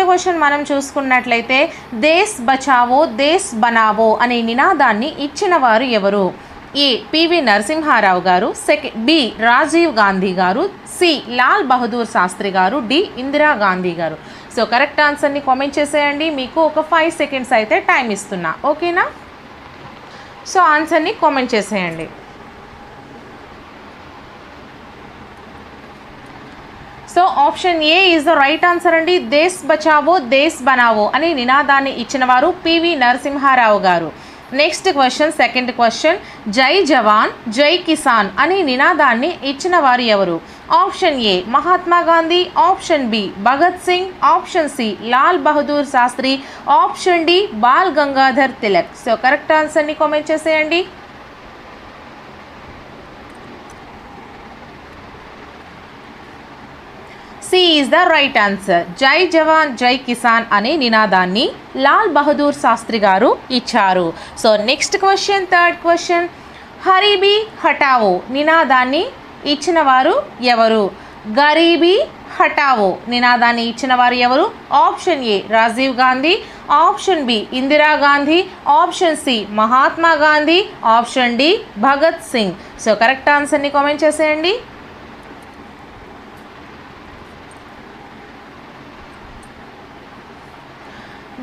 Question మనం చూసుకున్నట్లయితే దేశ్ బచావో దేశ్ బనావో అనే నినాదాన్ని ఇచ్చిన వారు ఎవరు? ఏ పివి నరసింహారావు గారు, బి రాజీవ్ గాంధీ గారు, సి లాల్ బహదూర్ శాస్త్రి గారు, డి ఇందిరా గాంధీ గారు. సో కరెక్ట్ ఆన్సర్ని కామెంట్ చేసేయండి. మీకు ఒక 5 సెకండ్స్ అయితే టైం ఇస్తున్నా, ఓకేనా? సో ఆన్సర్ని కామెంట్ చేసేయండి. So option A is the right answer అండి. దేశ్ బచావో దేశ్ బనావో అనే నినాదాన్ని ఇచ్చిన వారు పివి నరసింహారావు గారు. నెక్స్ట్ క్వశ్చన్, సెకండ్ క్వశ్చన్, జై జవాన్ జై కిసాన్ అనే నినాదాన్ని ఇచ్చిన వారు ఎవరు? Option A Mahatma Gandhi, option B Bhagat Singh, option C Lal Bahadur Shastri, option D Bal Gangadhar Tilak. So correct ఆన్సర్ని కామెంట్ చేసేయండి. C is the right answer. జై జవాన్ జై కిసాన్ అనే నినాదాన్ని లాల్ బహదూర్ శాస్త్రి గారు ఇచ్చారు. So next question, third question, హరీబీ హటావో నినాదాన్ని ఇచ్చిన వారు ఎవరు? గరీబీ హటావో నినాదాన్ని ఇచ్చిన వారు ఎవరు? Option A Rajiv Gandhi, option B Indira Gandhi, option C Mahatma Gandhi, option D Bhagat Singh. So correct ఆన్సర్ని కామెంట్ చేసేయండి.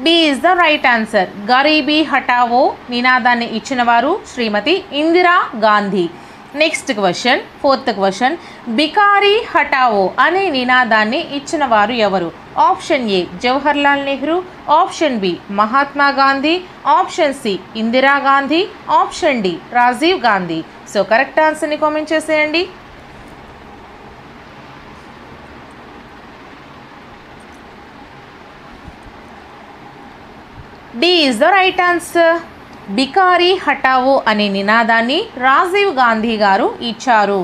B is the right answer. గరీబీ హటావో నినాదాన్ని ఇచ్చిన వారు Shrimati Indira Gandhi. Next question, fourth question, బికారీ హటావో అనే నినాదాన్ని ఇచ్చిన వారు ఎవరు? Option A Jawaharlal Nehru, option B Mahatma Gandhi, option C Indira Gandhi, option D Rajiv Gandhi. So correct ఆన్సర్ని కామెంట్ చేసేయండి. D is the right answer. బికారీ హటావో అనే నినాదాన్ని రాజీవ్ గాంధీ గారు ఇచ్చారు.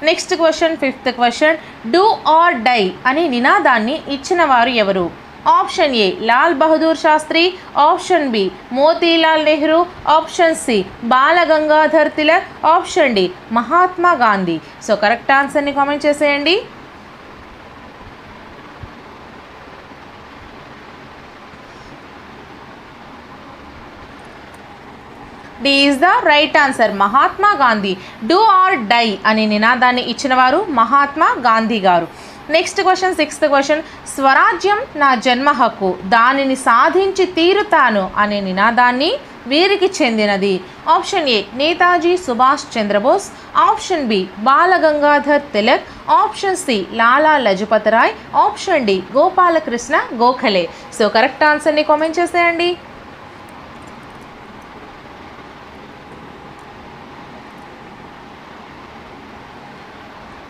Next question, fifth question, do or die అనే నినాదాన్ని ఇచ్చిన వారు ఎవరు? Option A Lal Bahadur Shastri, option B Motilal Nehru, option C Bal Gangadhar Tilak, option D Mahatma Gandhi. So correct ఆన్సర్ని కామెంట్ చేసేయండి. D is the right answer. Mahatma Gandhi. Do or die అనే నినాదాన్ని ఇచ్చిన వారు మహాత్మా గాంధీ గారు. నెక్స్ట్ క్వశ్చన్, సిక్స్త్ క్వశ్చన్, స్వరాజ్యం నా జన్మ హక్కు, దానిని సాధించి తీరుతాను అనే నినాదాన్ని వీరికి చెందినది? Option A Netaji Subhash Chandrabose, option B Bala Gangadhar Tilak, option C Lala Lajpat Rai, option D Gopalakrishna Gokhale. So correct ఆన్సర్ని కామెంట్ చేసేయండి.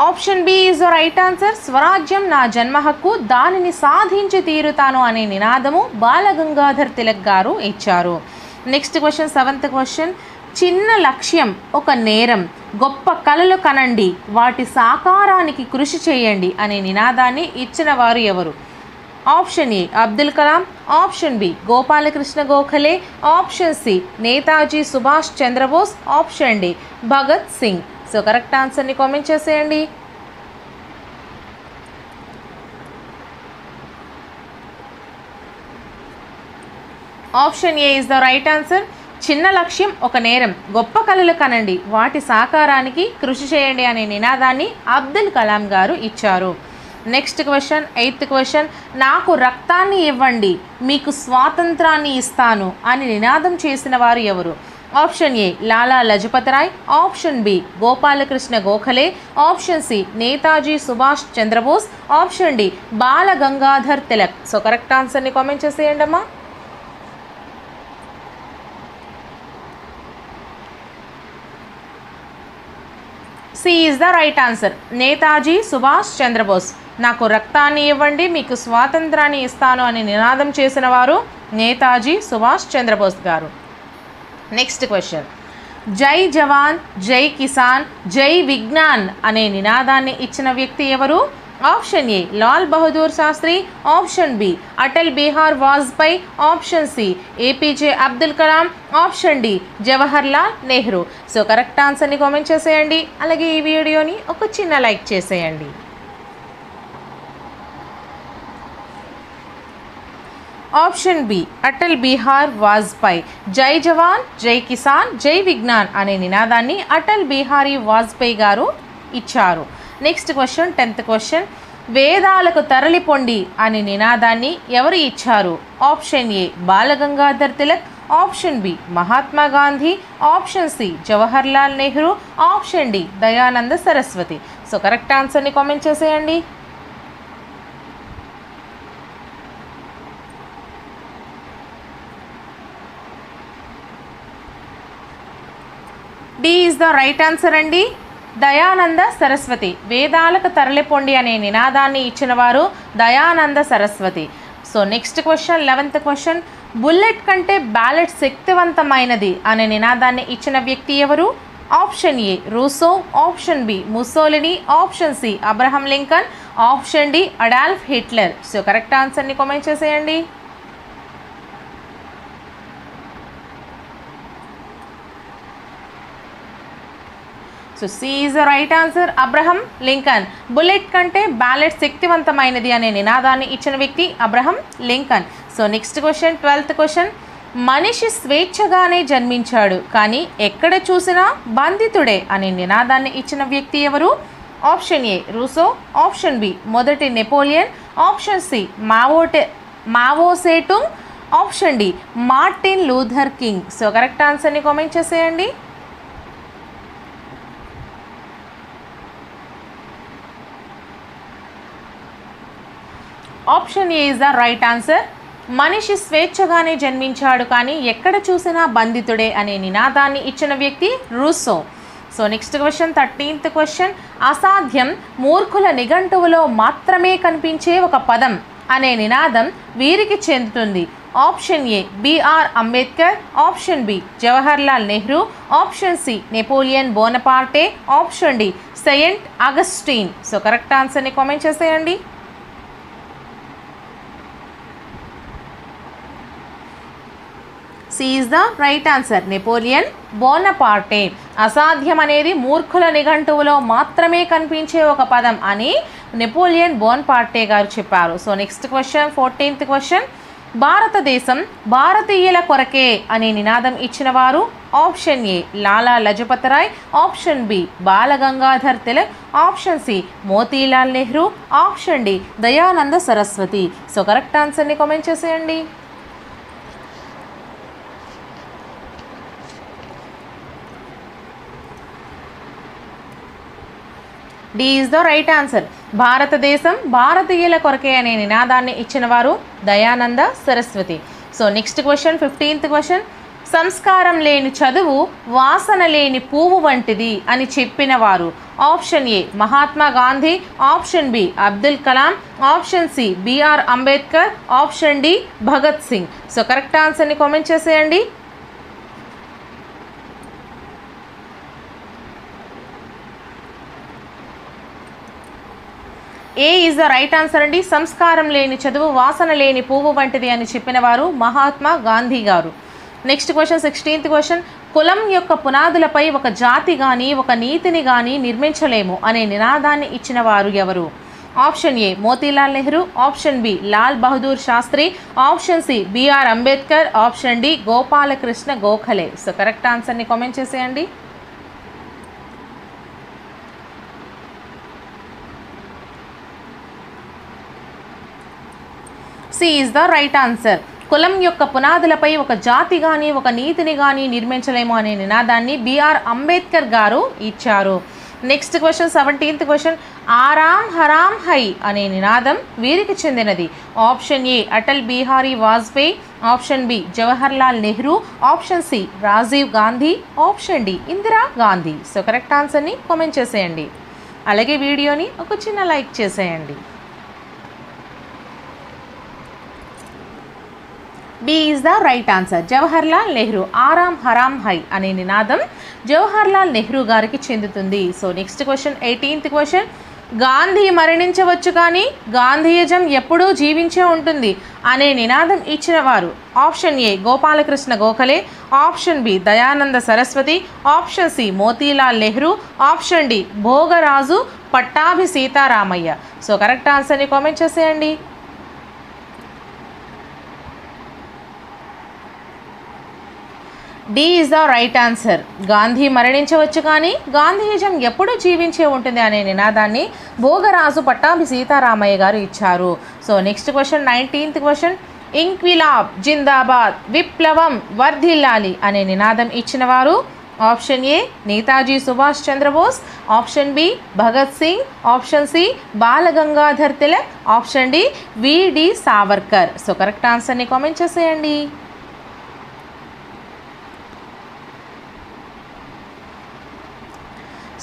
Option B is the right answer. స్వరాజ్యం నా జన్మ హక్కు, దానిని సాధించి తీరుతాను అనే నినాదము బాలగంగాధర్ తిలక్ గారు ఇచ్చారు. నెక్స్ట్ క్వశ్చన్, సెవెంత్ క్వశ్చన్, చిన్న లక్ష్యం ఒక నేరం, గొప్ప కలలు కనండి, వాటి సాకారానికి కృషి చేయండి అనే నినాదాన్ని ఇచ్చిన వారు ఎవరు? Option A Abdul Kalam, option B Gopalakrishna Gokhale, option C Netaji Subhash Chandrabose, option D Bhagat Singh. So correct ఆన్సర్ని కామెంట్ చేసేయండి. Option A is the right answer. చిన్న లక్ష్యం ఒక నేరం, గొప్ప కలలు కనండి, వాటి సాకారానికి కృషి చేయండి అనే నినాదాన్ని అబ్దుల్ కలాం గారు ఇచ్చారు. నెక్స్ట్ క్వశ్చన్, ఎయిత్ క్వశ్చన్, నాకు రక్తాన్ని ఇవ్వండి మీకు స్వాతంత్రాన్ని ఇస్తాను అని నినాదం చేసిన వారు ఎవరు? Option A Lala Lajpat Rai, option B Gopalakrishna Gokhale, option C Netaji Subhash Chandrabose, option D Bala Gangadhar Tilak. So correct ఆన్సర్ని కామెంట్ చేసేయండి అమ్మా. C is the right answer. Netaji Subhash Chandrabose. నాకు రక్తాన్ని ఇవ్వండి మీకు స్వాతంత్రాన్ని ఇస్తాను అని నినాదం చేసిన వారు నేతాజీ సుభాష్ చంద్రబోస్ గారు. నెక్స్ట్ క్వశ్చన్, జై జవాన్ జై కిసాన్ జై విజ్ఞాన్ అనే నినాదాన్ని ఇచ్చిన వ్యక్తి ఎవరు? Option A Lal Bahadur Shastri, option B Atal Bihari Vajpayee, option C APJ Abdul Kalam, option D Jawaharlal Nehru. So correct ఆన్సర్ని కామెంట్ చేసేయండి. అలాగే ఈ వీడియోని ఒక చిన్న లైక్ చేసేయండి. Option B Atal Bihari Vajpayee. జై జవాన్ జై కిసాన్ జై విజ్ఞాన్ అనే నినాదాన్ని అటల్ బిహారీ వాజ్పేయి గారు ఇచ్చారు. Next question 10th question. వేదాలకు తరలిపొండి అనే నినాదాన్ని ఎవరు ఇచ్చారు? Option A Balagangadhar Tilak, option B Mahatma Gandhi, option C Jawaharlal Nehru, option D Dayananda Saraswati. So correct ఆన్సర్ని కామెంట్ చేసేయండి. D is the right answer అండి. దయానంద సరస్వతి. వేదాలకు తరలిపొండి అనే నినాదాన్ని ఇచ్చిన వారు Dayananda Saraswati. So next question 11th question. Bullet కంటే బ్యాలెట్ శక్తివంతమైనది అనే నినాదాన్ని ఇచ్చిన వ్యక్తి ఎవరు? Option A Rousseau, option B Mussolini, option C Abraham Lincoln, option D Adolf Hitler. So correct ఆన్సర్ని కామెంట్ చేసేయండి. So C is the right answer. Abraham Lincoln. Bullet కంటే బ్యాలెట్ శక్తివంతమైనది అనే నినాదాన్ని ఇచ్చిన వ్యక్తి Abraham Lincoln. So next question 12th question. మనిషి స్వేచ్ఛగానే జన్మించాడు కానీ ఎక్కడ చూసినా బంధితుడే అనే నినాదాన్ని ఇచ్చిన వ్యక్తి ఎవరు? Option A Rousseau, option B మొదటి Napoleon, option C Mao Tsetung, option D Martin Luther King. So correct ఆన్సర్ని కామెంట్ చేసేయండి. Option A is the right answer. మనిషి స్వేచ్ఛగానే జన్మించాడు కానీ ఎక్కడ చూసినా బంధితుడే అనే నినాదాన్ని ఇచ్చిన వ్యక్తి Russo. So next question 13th question. అసాధ్యం మూర్ఖుల నిఘంటువులో మాత్రమే కనిపించే ఒక పదం అనే నినాదం వీరికి చెందుతుంది? Option A BR Ambedkar, option B Jawaharlal Nehru, option C Napoleon Bonaparte, option D Saint Augustine. So correct ఆన్సర్ని కామెంట్ చేసేయండి. C is the right answer. Napoleon Bonaparte. అసాధ్యం అనేది మూర్ఖుల నిఘంటువులో మాత్రమే కనిపించే ఒక పదం అని నెపోలియన్ బోనపార్టే గారు చెప్పారు. So next question 14th question. భారతదేశం భారతీయుల కొరకే అనే నినాదం ఇచ్చిన వారు? Option A Lala Lajpat Rai, option B Balagangadhar Tilak, option C Motilal Nehru, option D Dayananda Saraswati. So correct ఆన్సర్ని కామెంట్ చేసేయండి. D is the right answer. భారతదేశం భారతీయుల కొరకే అనే నినాదాన్ని ఇచ్చిన వారు Dayananda Saraswati. So next question 15th question. సంస్కారం లేని చదువు వాసన లేని పువ్వు వంటిది అని చెప్పిన వారు? Option A Mahatma Gandhi, option B Abdul Kalam, option C BR Ambedkar, option D Bhagat Singh. So correct ఆన్సర్ని కామెంట్ చేసేయండి. A is the right answer అండి. సంస్కారం లేని చదువు వాసన లేని పువ్వు వంటిది అని చెప్పిన వారు మహాత్మా గాంధీ గారు. Next question 16th question. కులం యొక్క పునాదులపై ఒక జాతి కానీ ఒక నీతిని కానీ నిర్మించలేము అనే నినాదాన్ని ఇచ్చిన వారు ఎవరు? Option A Motilal Nehru, option B Lal Bahadur Shastri, option C BR Ambedkar, option D Gopalakrishna Gokhale. So correct ఆన్సర్ని కామెంట్ చేసేయండి. C is the right answer. కులం యొక్క పునాదులపై ఒక జాతి కానీ ఒక నీతిని కానీ నిర్మించలేము అనే నినాదాన్ని బిఆర్ అంబేద్కర్ గారు ఇచ్చారు. Next question 17th question. ఆరామ్ హరామ్ హై అనే నినాదం వీరికి చెందినది? Option A Atal Bihari Vajpayee, option B Jawaharlal Nehru, option C Rajiv Gandhi, option D Indira Gandhi. So correct ఆన్సర్ని కామెంట్ చేసేయండి. అలాగే వీడియోని ఒక చిన్న లైక్ చేసేయండి. B is the right answer. Jawaharlal Nehru. ఆరామ్ హరామ్ హై అనే నినాదం జవహర్లాల్ నెహ్రూ గారికి చెందుతుంది. So next question 18th question. Gandhi మరణించవచ్చు కానీ గాంధీయజం ఎప్పుడూ జీవించే ఉంటుంది అనే నినాదం ఇచ్చిన వారు? Option A Gopalakrishna Gokhale, option B Dayananda Saraswati, option C Motilal Nehru, option D Bhogaraju Pattabhi Sitaramayya. So correct ఆన్సర్ని కామెంట్ చేసేయండి. D is the right answer. Gandhi మరణించవచ్చు కానీ గాంధీయిజం ఎప్పుడూ జీవించే ఉంటుంది అనే నినాదాన్ని భోగరాజు పట్టాభి సీతారామయ్య గారు ఇచ్చారు. So next question, 19th question. ఇంక్విలాబ్ జిందాబాద్, విప్లవం వర్ధిల్లాలి అనే నినాదం ఇచ్చిన వారు? Option A Netaji Subhash Chandrabose, option B Bhagat Singh, option C Balagangadhar Tilak, option D V D Savarkar. So correct ఆన్సర్ని కామెంట్ చేసేయండి.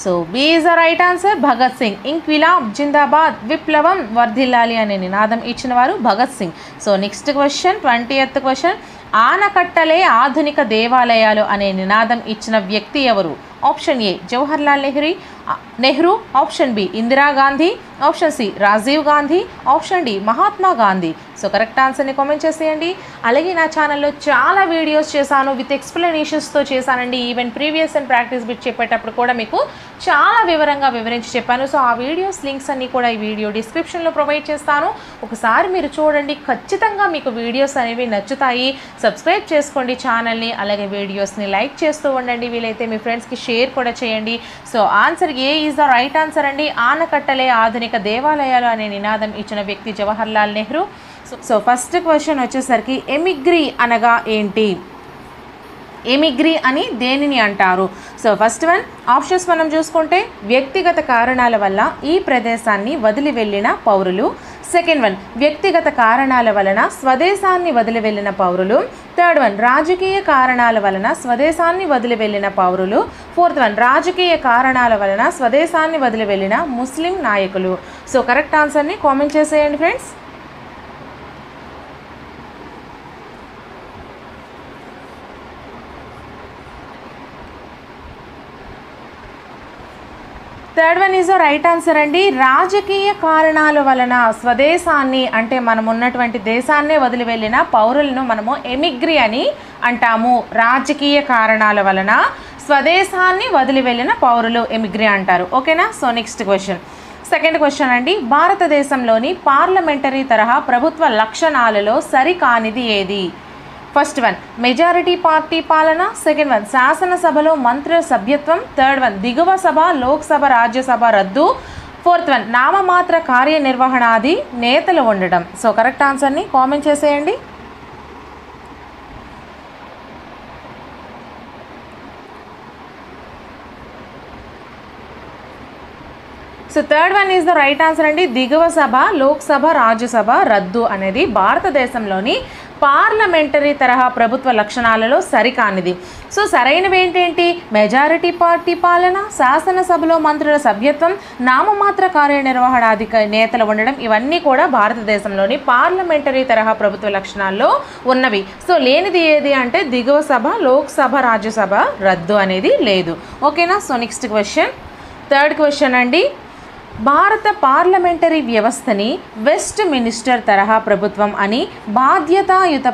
So B is the right answer, Bhagat Singh. ఇంక్విలాబ్ జిందాబాద్, విప్లవం వర్ధిల్లాలి అనే నినాదం ఇచ్చిన వారు Bhagat Singh. So next question, 20th question. ఆనకట్టలే ఆధునిక దేవాలయాలు అనే నినాదం ఇచ్చిన వ్యక్తి ఎవరు? Option A Jawaharlal Nehru, option B Indira Gandhi, option C Rajiv Gandhi, option D Mahatma Gandhi. So correct ఆన్సర్ని కామెంట్ చేసేయండి. అలాగే నా ఛానల్లో చాలా వీడియోస్ చేశాను, విత్ ఎక్స్ప్లెనేషన్స్తో చేశానండి. Even previous and practice bit చెప్పేటప్పుడు కూడా మీకు చాలా వివరంగా వివరించి చెప్పాను. సో ఆ వీడియోస్ లింక్స్ అన్నీ కూడా ఈ వీడియో డిస్క్రిప్షన్లో ప్రొవైడ్ చేస్తాను. ఒకసారి మీరు చూడండి, ఖచ్చితంగా మీకు వీడియోస్ అనేవి నచ్చుతాయి. సబ్స్క్రైబ్ చేసుకోండి ఛానల్ని, అలాగే వీడియోస్ని లైక్ చేస్తూ ఉండండి. వీలైతే మీ ఫ్రెండ్స్కి షేర్ కూడా చేయండి. So answer A is the right answer అండి. ఆనకట్టలే ఆధునిక దేవాలయాలు అనే నినాదం ఇచ్చిన వ్యక్తి Jawaharlal Nehru. So first question వచ్చేసరికి ఎమిగ్రీ అనగా ఏంటి? ఎమిగ్రీ అని దేనిని అంటారు? సో ఫస్ట్ వన్ ఆప్షన్స్ మనం చూసుకుంటే వ్యక్తిగత కారణాల వల్ల ఈ ప్రదేశాన్ని వదిలి వెళ్ళిన పౌరులు. సెకండ్ వన్ వ్యక్తిగత కారణాల వలన స్వదేశాన్ని వదిలి వెళ్ళిన పౌరులు. థర్డ్ వన్ రాజకీయ కారణాల వలన స్వదేశాన్ని వదిలి వెళ్ళిన పౌరులు. ఫోర్త్ వన్ రాజకీయ కారణాల వలన స్వదేశాన్ని వదిలి వెళ్ళిన ముస్లిం నాయకులు. సో కరెక్ట్ ఆన్సర్ని కామెంట్ చేసేయండి friends. Third one is the right answer అండి. రాజకీయ కారణాల వలన స్వదేశాన్ని అంటే మనం ఉన్నటువంటి దేశాన్నే వదిలి వెళ్ళిన పౌరులను మనము ఎమిగ్రీ అని అంటాము. రాజకీయ కారణాల వలన స్వదేశాన్ని వదిలి వెళ్ళిన పౌరులు ఎమిగ్రీ అంటారు. ఓకేనా? So next question, second question అండి. భారతదేశంలోని పార్లమెంటరీ తరహా ప్రభుత్వ లక్షణాలలో సరికానిది ఏది? ఫస్ట్ వన్ మెజారిటీ పార్టీ పాలన. సెకండ్ వన్ శాసనసభలో మంత్రుల సభ్యత్వం. థర్డ్ వన్ దిగువ సభ, లోక్సభ, రాజ్యసభ రద్దు. ఫోర్త్ వన్ నామమాత్ర కార్యనిర్వహణాది నేతలు ఉండడం. సో కరెక్ట్ ఆన్సర్ని కామెంట్ చేసేయండి. So third one is the right answer అండి. దిగువ సభ, లోక్సభ, రాజ్యసభ రద్దు అనేది భారతదేశంలోని పార్లమెంటరీ తరహా ప్రభుత్వ లక్షణాలలో సరికానిది. సో సరైనవి ఏంటేంటి? మెజారిటీ పార్టీ పాలన, శాసనసభలో మంత్రుల సభ్యత్వం, నామమాత్ర కార్యనిర్వహణాది నేతలు ఉండడం, ఇవన్నీ కూడా భారతదేశంలోని పార్లమెంటరీ తరహా ప్రభుత్వ లక్షణాల్లో ఉన్నవి. సో లేనిది ఏది అంటే దిగువ సభ, లోక్సభ, రాజ్యసభ రద్దు అనేది లేదు. ఓకేనా? So next question, third question అండి. భారత పార్లమెంటరీ వ్యవస్థని వెస్ట్ మినిస్టర్ తరహా ప్రభుత్వం అని, బాధ్యతాయుత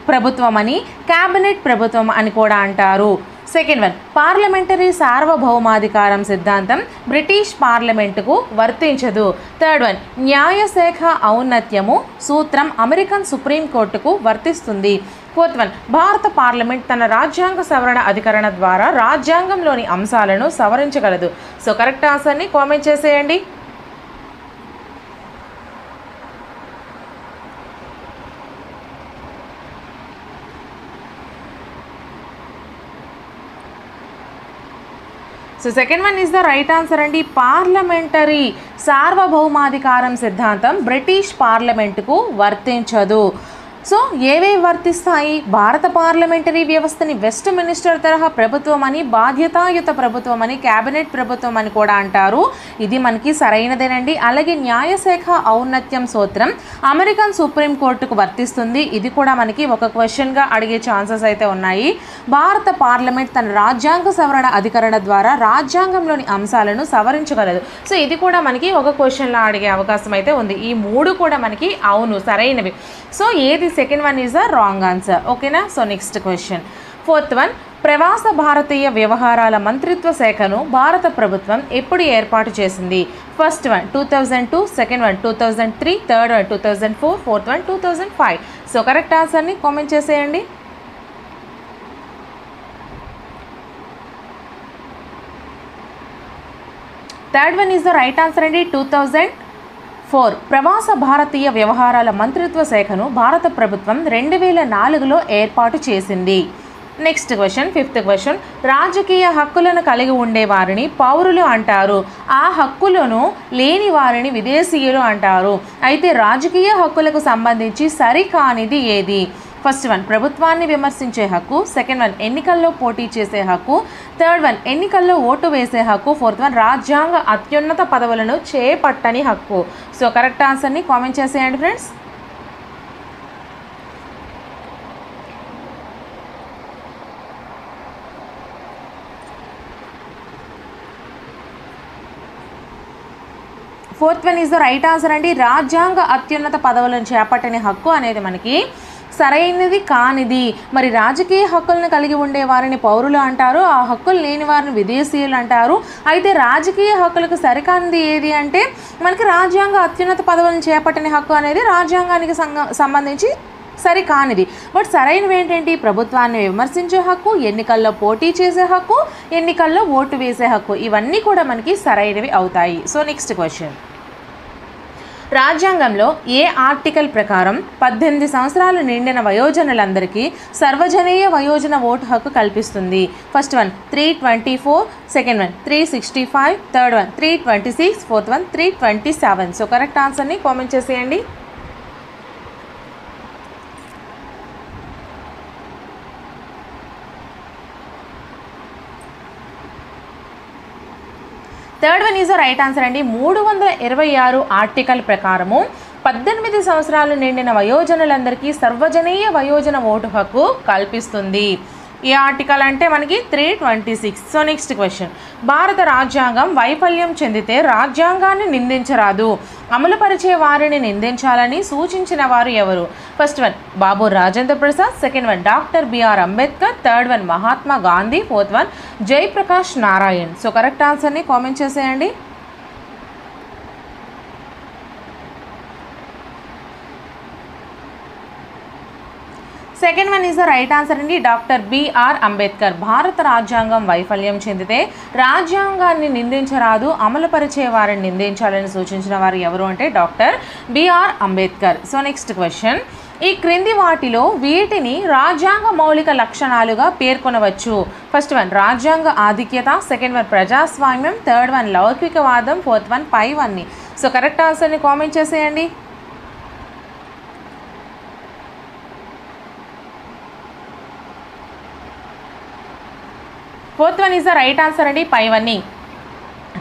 ప్రభుత్వం అని, క్యాబినెట్ ప్రభుత్వం అని కూడా అంటారు. సెకండ్ వన్ పార్లమెంటరీ సార్వభౌమాధికారం సిద్ధాంతం బ్రిటిష్ పార్లమెంటుకు వర్తించదు. థర్డ్ వన్ న్యాయశాఖ ఔన్నత్యము సూత్రం అమెరికన్ సుప్రీంకోర్టుకు వర్తిస్తుంది. ఫోర్త్ వన్ భారత పార్లమెంట్ తన రాజ్యాంగ సవరణ అధికరణ ద్వారా రాజ్యాంగంలోని అంశాలను సవరించగలదు. సో కరెక్ట్ ఆన్సర్ని కామెంట్ చేసేయండి. So second one is the right answer అండి. పార్లమెంటరీ సార్వభౌమాధికారం సిద్ధాంతం బ్రిటిష్ పార్లమెంటుకు వర్తించదు. సో ఏవేవి వర్తిస్తాయి? భారత పార్లమెంటరీ వ్యవస్థని వెస్ట్ మినిస్టర్ తరహా ప్రభుత్వం అని, బాధ్యతాయుత ప్రభుత్వం అని, క్యాబినెట్ ప్రభుత్వం అని కూడా అంటారు. ఇది మనకి సరైనదేనండి. అలాగే న్యాయశాఖ ఔన్నత్యం సూత్రం అమెరికన్ సుప్రీంకోర్టుకు వర్తిస్తుంది. ఇది కూడా మనకి ఒక క్వశ్చన్గా అడిగే ఛాన్సెస్ అయితే ఉన్నాయి. భారత పార్లమెంట్ తన రాజ్యాంగ సవరణ అధికరణ ద్వారా రాజ్యాంగంలోని అంశాలను సవరించగలదు. సో ఇది కూడా మనకి ఒక క్వశ్చన్లో అడిగే అవకాశం అయితే ఉంది. ఈ మూడు కూడా మనకి అవును సరైనవి. సో ఏది second one is the wrong answer. ఓకేనా? So next question, fourth one ప్రవాస భారతీయ వ్యవహారాల మంత్రిత్వ శాఖను భారత ప్రభుత్వం ఎప్పుడు ఏర్పాటు చేసింది? First one 2002, second one 2003, third one 2004, fourth one 2005. So correct ఆన్సర్ని కామెంట్ చేసేయండి. Third one is the right answer అండి. 2004 ప్రవాస భారతీయ వ్యవహారాల మంత్రిత్వ శాఖను భారత ప్రభుత్వం 2004లో ఏర్పాటు చేసింది. నెక్స్ట్ క్వశ్చన్, ఫిఫ్త్ క్వశ్చన్, రాజకీయ హక్కులను కలిగి ఉండే వారిని పౌరులు అంటారు, ఆ హక్కులను లేని వారిని విదేశీయులు అంటారు. అయితే రాజకీయ హక్కులకు సంబంధించి సరికానిది ఏది? ఫస్ట్ వన్ ప్రభుత్వాన్ని విమర్శించే హక్కు, సెకండ్ వన్ ఎన్నికల్లో పోటీ చేసే హక్కు, థర్డ్ వన్ ఎన్నికల్లో ఓటు వేసే హక్కు, ఫోర్త్ వన్ రాజ్యాంగ అత్యున్నత పదవులను చేపట్టని హక్కు. సో కరెక్ట్ ఆన్సర్ని కామెంట్ చేసేయండి friends. Fourth one is the right answer అండి. రాజ్యాంగ అత్యున్నత పదవులను చేపట్టని హక్కు అనేది మనకి సరైనది కానిది. మరి రాజకీయ హక్కులను కలిగి ఉండే వారిని పౌరులు అంటారు, ఆ హక్కులు లేని వారిని విదేశీయులు అంటారు. అయితే రాజకీయ హక్కులకు సరికానిది ఏది అంటే మనకి రాజ్యాంగ అత్యున్నత పదవులను చేపట్టని హక్కు అనేది రాజ్యాంగానికి సంబంధించి సరికానిది. బట్ సరైనవి ఏంటంటే ప్రభుత్వాన్ని విమర్శించే హక్కు, ఎన్నికల్లో పోటీ చేసే హక్కు, ఎన్నికల్లో ఓటు వేసే హక్కు, ఇవన్నీ కూడా మనకి సరైనవి అవుతాయి. సో నెక్స్ట్ క్వశ్చన్, రాజ్యాంగంలో ఏ ఆర్టికల్ ప్రకారం 18 సంవత్సరాలు నిండిన వయోజనులందరికీ సర్వజనీయ వయోజన ఓటు హక్కు కల్పిస్తుంది? First one 324, second one 365, third one 326, fourth one 327. So correct ఆన్సర్ని కామెంట్ చేసేయండి. Third one is the right answer అండి. 326 ఆర్టికల్ ప్రకారము 18 సంవత్సరాలు నిండిన వయోజనులందరికీ సర్వజనీయ వయోజన ఓటు హక్కు కల్పిస్తుంది. ఈ ఆర్టికల్ అంటే మనకి 326. సో నెక్స్ట్ క్వశ్చన్, భారత రాజ్యాంగం వైఫల్యం చెందితే రాజ్యాంగాన్ని నిందించరాదు, అమలుపరిచే వారిని నిందించాలని సూచించిన వారు ఎవరు? First one Babu Rajendra Prasad, second one doctor BR Ambedkar, third one Mahatma Gandhi, fourth one Jayaprakash Narayan. So correct ఆన్సర్ని కామెంట్ చేసేయండి. Second one is the right answer అండి. Doctor BR Ambedkar. భారత రాజ్యాంగం వైఫల్యం చెందితే రాజ్యాంగాన్ని నిందించరాదు, అమలుపరిచే వారిని నిందించాలని సూచించిన వారు ఎవరు అంటే doctor BR Ambedkar. So next question, ఈ క్రింది వాటిలో వీటిని రాజ్యాంగ మౌలిక లక్షణాలుగా పేర్కొనవచ్చు? ఫస్ట్ వన్ రాజ్యాంగ ఆధిక్యత, సెకండ్ వన్ ప్రజాస్వామ్యం, థర్డ్ వన్ లౌకికవాదం, ఫోర్త్ వన్ పైవన్నీ. సో కరెక్ట్ ఆన్సర్ని కామెంట్ చేసేయండి. Fourth one is the right answer అండి, పైవన్నీ.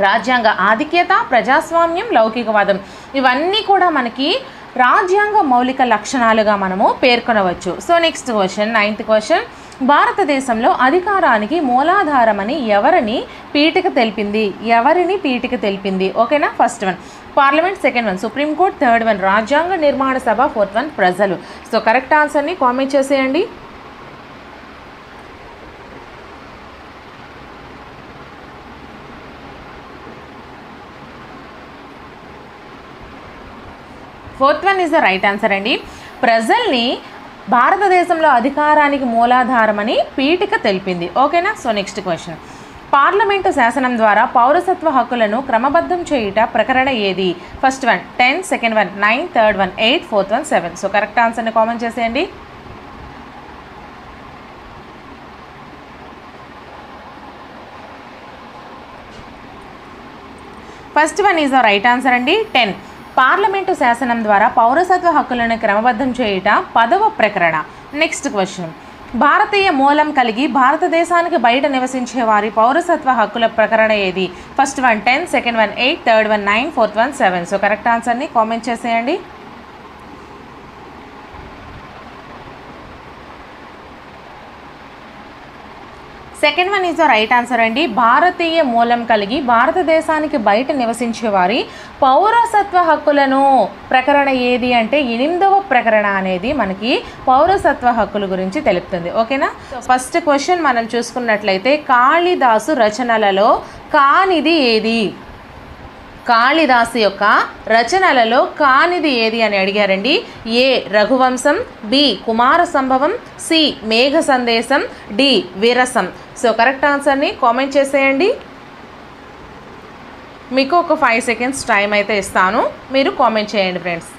రాజ్యాంగ ఆధిక్యత, ప్రజాస్వామ్యం, లౌకికవాదం, ఇవన్నీ కూడా మనకి రాజ్యాంగ మౌలిక లక్షణాలుగా మనము పేర్కొనవచ్చు. So next question, ninth question, భారతదేశంలో అధికారానికి మూలాధారమని ఎవరిని పీఠిక తెలిపింది? ఓకేనా? First one parliament, second one supreme court, third one రాజ్యాంగ నిర్మాణ సభ, ఫోర్త్ వన్ ప్రజలు. సో కరెక్ట్ ఆన్సర్ని కామెంట్ చేసేయండి. Fourth one is the right answer అండి. ప్రజల్ని భారతదేశంలో అధికారానికి మూలాధారమని పీఠిక తెలిపింది. ఓకేనా? సో నెక్స్ట్ క్వశ్చన్, పార్లమెంటు శాసనం ద్వారా పౌరసత్వ హక్కులను క్రమబద్ధం చేయుట ప్రకరణ ఏది? First one 10, second one 9, third one 8, fourth one 7. So correct ఆన్సర్ని కామెంట్ చేసేయండి. First one is the right answer అండి, 10. పార్లమెంటు శాసనం ద్వారా పౌరసత్వ హక్కులను క్రమబద్ధం చేయుట 10వ ప్రకరణ. నెక్స్ట్ క్వశ్చన్, భారతీయ మూలం కలిగి భారతదేశానికి బయట నివసించే వారి పౌరసత్వ హక్కుల ప్రకరణ ఏది? First one 10, second one 8, third one 9, fourth one 7. So correct ఆన్సర్ని కామెంట్ చేసేయండి. Second one is the right answer అండి. భారతీయ మూలం కలిగి భారతదేశానికి బయట నివసించే వారి పౌరసత్వ హక్కులను ప్రకరణ ఏది అంటే 8వ ప్రకరణ అనేది మనకి పౌరసత్వ హక్కుల గురించి తెలుపుతుంది. ఓకేనా? ఫస్ట్ క్వశ్చన్ మనం చూసుకున్నట్లయితే కాళిదాసు రచనలలో కానిది ఏది? కాళిదాసు యొక్క రచనలలో కానిది ఏది అని అడిగారండి. ఏ రఘువంశం, బి కుమార సంభవం, సి మేఘ సందేశం, డి విరసం. సో కరెక్ట్ ఆన్సర్ని కామెంట్ చేసేయండి. మీకు ఒక 5 సెకండ్స్ టైం అయితే ఇస్తాను, మీరు కామెంట్ చేయండి friends.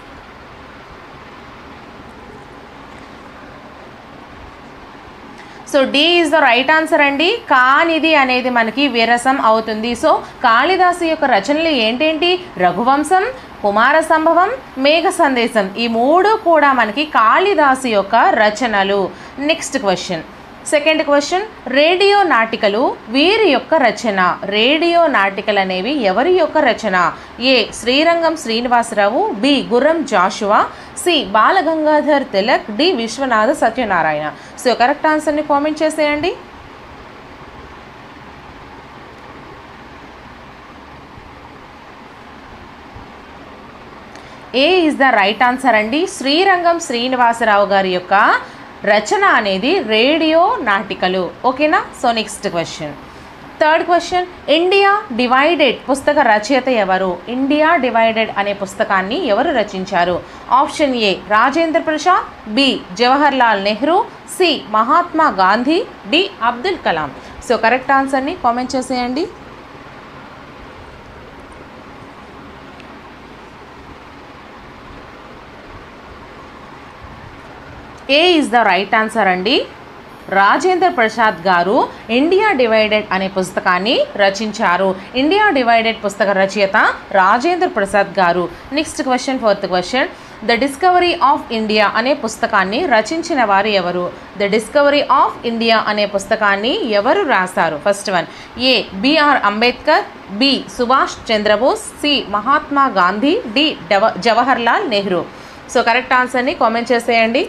So D is the right answer అండి. కానిది అనేది మనకి విరసం అవుతుంది. సో కాళిదాసు యొక్క రచనలు ఏంటేంటి? రఘువంశం, కుమార సంభవం, మేఘ సందేశం. ఈ 3 కూడా మనకి కాళిదాసు యొక్క రచనలు. Next question, second question, radio నాటికలు వీరి యొక్క రచన. రేడియో నాటికలు అనేవి ఎవరి యొక్క రచన? A Srirangam Srinivasarao, B Gurram Jashuva, C Balagangadhar Tilak, D Viswanatha Satyanarayana. So correct ఆన్సర్ని కామెంట్ చేసేయండి. A is the right answer అండి. శ్రీరంగం శ్రీనివాసరావు గారి యొక్క రచన అనేది రేడియో నాటికలు. ఓకేనా? So next question, third question, India divided పుస్తక రచయిత ఎవరు? ఇండియా డివైడెడ్ అనే పుస్తకాన్ని ఎవరు రచించారు? Option A Rajendra Prasad, B Jawahar Lal Nehru, C Mahatma Gandhi, D Abdul Kalam. So correct ఆన్సర్ని కామెంట్ చేసేయండి. A is the right answer అండి. రాజేంద్ర ప్రసాద్ గారు ఇండియా డివైడెడ్ అనే పుస్తకాన్ని రచించారు. ఇండియా డివైడెడ్ పుస్తక రచయిత రాజేంద్ర ప్రసాద్ గారు. Next question, fourth question, the discovery of India అనే పుస్తకాన్ని రచించిన వారు ఎవరు? ద డిస్కవరీ ఆఫ్ ఇండియా అనే పుస్తకాన్ని ఎవరు రాశారు? First one, A BR Ambedkar, B Subhash Chandra Bose, C Mahatma Gandhi, D Jawahar Lal Nehru. So correct ఆన్సర్ని కామెంట్ చేసేయండి.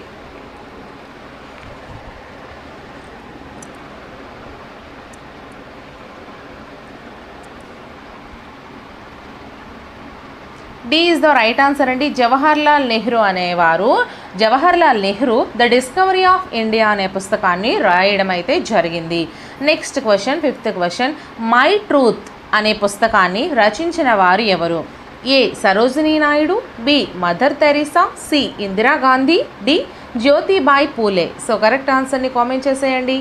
D is the right answer అండి. జవహర్ లాల్ నెహ్రూ అనేవారు, Jawahar Lal Nehru the discovery of India అనే పుస్తకాన్ని రాయడం అయితే జరిగింది. Next question, fifth question, my truth అనే పుస్తకాన్ని రచించిన వారు ఎవరు? A Sarojini Naidu, B mother Teresa, C Indira Gandhi, D Jyotibai Phule. So correct ఆన్సర్ని కామెంట్ చేసేయండి.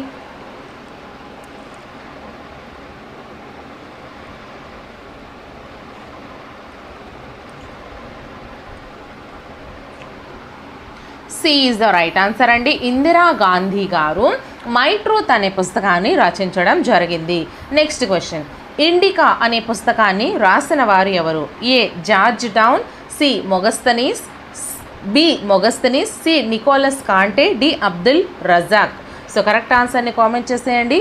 C is the right answer అండి. ఇందిరాగాంధీ గారు మై ట్రూత్ అనే పుస్తకాన్ని రచించడం జరిగింది. నెక్స్ట్ క్వశ్చన్, ఇండికా అనే పుస్తకాన్ని రాసిన వారు ఎవరు? A George Town, C Megasthenes, B Megasthenes, C Nicolas Conti, D Abdul Razzaq. So correct ఆన్సర్ని కామెంట్ చేసేయండి.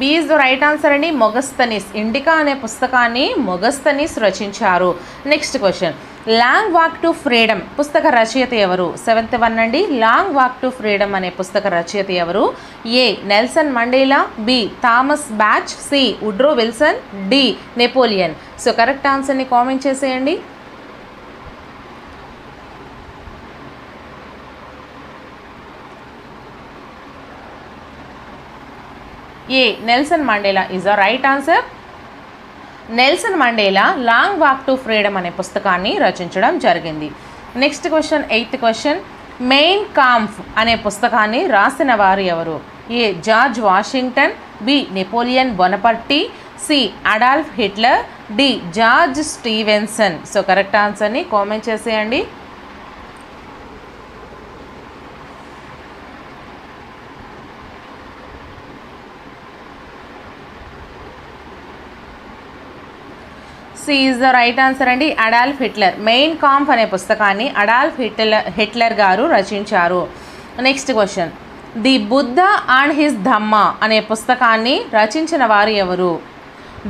B is the right answer అండి. మొగస్తనీస్, ఇండికా అనే పుస్తకాన్ని మొగస్తనీస్ రచించారు. Next question, long walk to freedom పుస్తక రచయిత ఎవరు? సెవెంత్ వన్ అండి. లాంగ్ వాక్ టు ఫ్రీడమ్ అనే పుస్తక రచయిత ఎవరు? A Nelson Mandela, B Thomas Bach, C Woodrow Wilson, D Napoleon. So correct ఆన్సర్ని కామెంట్ చేసేయండి. ఏ Nelson Mandela is the right answer. Nelson Mandela long walk to freedom అనే పుస్తకాన్ని రచించడం జరిగింది. Next question, eighth question, Mein Kampf అనే పుస్తకాన్ని రాసిన వారు ఎవరు? A George Washington, B Napoleon Bonaparte, C Adolf Hitler, D George Stephenson. So correct ఆన్సర్ని కామెంట్ చేసేయండి. C is the right answer అండి. Adolf Hitler. మెయిన్ కాంఫ్ అనే పుస్తకాన్ని అడాల్ఫ్ హిట్లర్ గారు రచించారు. Next question, the Buddha and his Dhamma అనే పుస్తకాన్ని రచించిన వారు ఎవరు?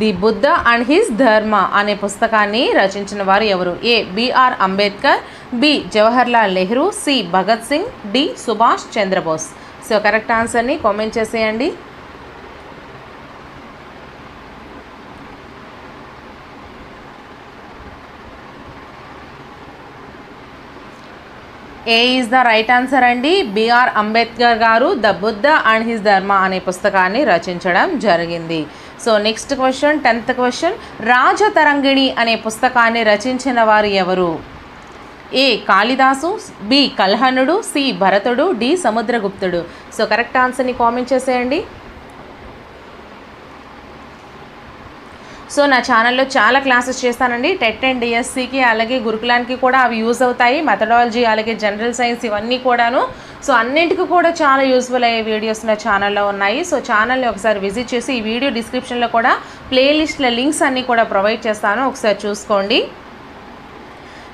ది బుద్ధ అండ్ హిస్ ధర్మ అనే పుస్తకాన్ని రచించిన వారు ఎవరు? ఏ BR Ambedkar, B Jawahar Lal Nehru, C Bhagat Singh, D Subhash Chandrabose. So correct ఆన్సర్ని కామెంట్ చేసేయండి. A is the right answer అండి. బిఆర్ అంబేద్కర్ గారు ద బుద్ధ అండ్ హిస్ ధర్మ అనే పుస్తకాన్ని రచించడం జరిగింది. So next question, 10th question, Rajatarangini అనే పుస్తకాన్ని రచించిన వారు ఎవరు? ఏ కాళిదాసు, బి కల్హణుడు, సి భరతుడు, డి సముద్రగుప్తుడు. సో కరెక్ట్ ఆన్సర్ని కామెంట్ చేసేయండి. సో నా ఛానల్లో చాలా క్లాసెస్ చేస్తానండి. టెట్ అండ్ డిఎస్సికి అలాగే గురుకులానికి కూడా అవి యూజ్ అవుతాయి. మెథడాలజీ అలాగే జనరల్ సైన్స్ ఇవన్నీ కూడాను. సో అన్నింటికి కూడా చాలా యూస్ఫుల్ అయ్యే వీడియోస్ నా ఛానల్లో ఉన్నాయి. సో ఛానల్ని ఒకసారి విజిట్ చేసి ఈ వీడియో డిస్క్రిప్షన్లో కూడా ప్లేలిస్ట్ల లింక్స్ అన్నీ కూడా ప్రొవైడ్ చేస్తాను, ఒకసారి చూసుకోండి.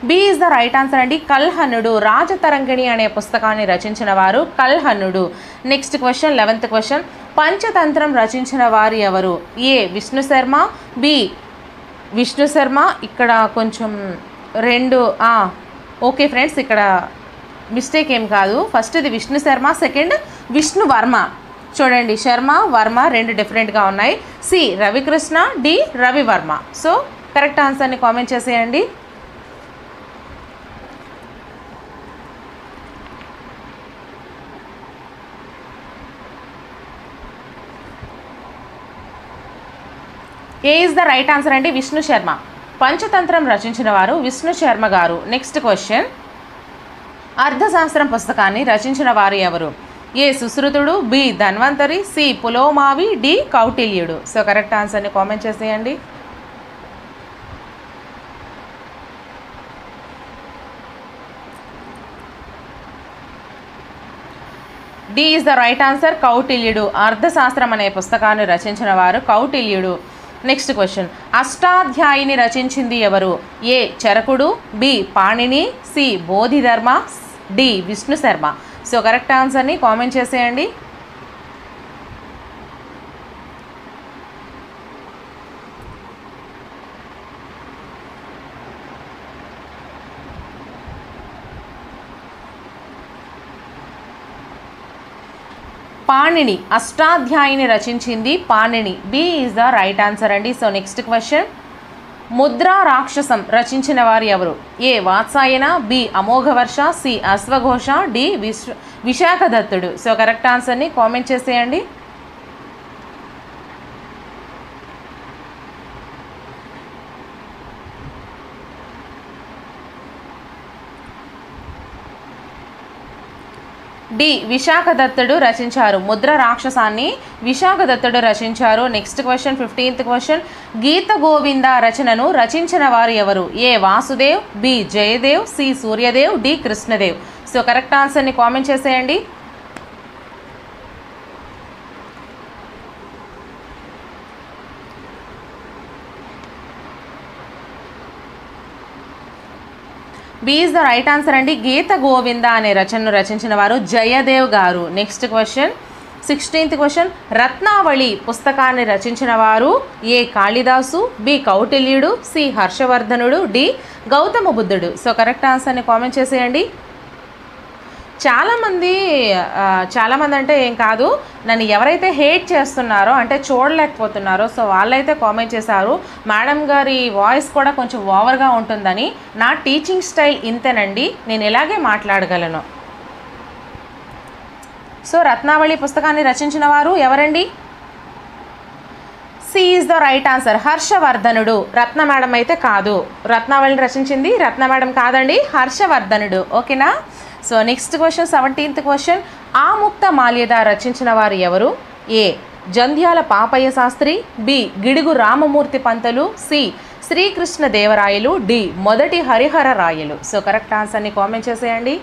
B is the right answer అండి. కల్హణుడు రాజతరంగిణి అనే పుస్తకాన్ని రచించిన వారు కల్హణుడు. Next question 11th question. పంచతంత్రం రచించిన వారు ఎవరు? A Vishnu Sharma, B Vishnu Sharma. ఇక్కడ కొంచెం ఓకే ఫ్రెండ్స్, ఇక్కడ మిస్టేక్ ఏం కాదు. ఫస్ట్ ఇది విష్ణు శర్మ, సెకండ్ విష్ణు వర్మ. చూడండి, శర్మ వర్మ రెండు డిఫరెంట్గా ఉన్నాయి. C Ravikrishna, D Ravi Varma. So correct ఆన్సర్ని కామెంట్ చేసేయండి. A is the right answer అండి. విష్ణు శర్మ. పంచతంత్రం రచించిన వారు విష్ణు శర్మ గారు. Next question. అర్థశాస్త్రం పుస్తకాన్ని రచించిన వారు ఎవరు? ఏ సుశ్రుతుడు, B Dhanvantari, C Pulomavi, D కౌటిల్యుడు. So correct ఆన్సర్ని కామెంట్ చేసేయండి. D is the right answer. కౌటిల్యుడు. అర్థశాస్త్రం అనే పుస్తకాన్ని రచించిన వారు కౌటిల్యుడు. Next question. అష్టాధ్యాయిని రచించింది ఎవరు? ఏ చరకుడు, B Panini, C Bodhidharma, D Vishnu Sharma. So correct ఆన్సర్ని కామెంట్ చేసేయండి. పాణిని. అష్టాధ్యాయిని రచించింది Panini. B is the right answer అండి. So next question. ముద్రా రాక్షసం రచించిన వారు ఎవరు? A Vatsayana, B Amoghavarsha, C అశ్వఘోష, డి విశాఖదత్తుడు. సో కరెక్ట్ ఆన్సర్ని కామెంట్ చేసేయండి. డి విశాఖదత్తుడు రచించారు. ముద్ర రాక్షసాన్ని విశాఖదత్తుడు రచించారు. Next question 15th question. Gita Govinda రచనను రచించిన వారు ఎవరు? A Vasudev, B Jayadev, C Suryadev, D Krishnadev. So correct ఆన్సర్ని కామెంట్ చేసేయండి. B is the right answer అండి. గీత గోవింద అనే రచనను రచించిన వారు జయదేవ్ గారు. Next question 16th question. Ratnavali పుస్తకాన్ని రచించిన వారు ఏ కాళిదాసు, బి కౌటిల్యుడు, సి హర్షవర్ధనుడు, డి గౌతమ బుద్ధుడు. సో కరెక్ట్ ఆన్సర్ని కామెంట్ చేసేయండి. చాలామంది అంటే ఏం కాదు, నన్ను ఎవరైతే హేట్ చేస్తున్నారో అంటే చూడలేకపోతున్నారో సో వాళ్ళైతే కామెంట్ చేశారు, మేడం గారి వాయిస్ కూడా కొంచెం ఓవర్గా ఉంటుందని. నా టీచింగ్ స్టైల్ ఇంతేనండి, నేను ఇలాగే మాట్లాడగలను. సో రత్నావళి పుస్తకాన్ని రచించిన వారు ఎవరండి? C is the right answer. హర్షవర్ధనుడు. రత్న మేడం అయితే కాదు, రత్నావళిని రచించింది రత్న మేడం కాదండి, హర్షవర్ధనుడు. ఓకేనా? So next question 17th question. Amukta Malyada రచించిన వారు ఎవరు? A Jandhyala Papayya Shastri, B Gidugu Ramamurthy Pantulu, C Srikrishna Devarayalu, D మొదటి హరిహర రాయలు. సో కరెక్ట్ ఆన్సర్ని కామెంట్ చేసేయండి.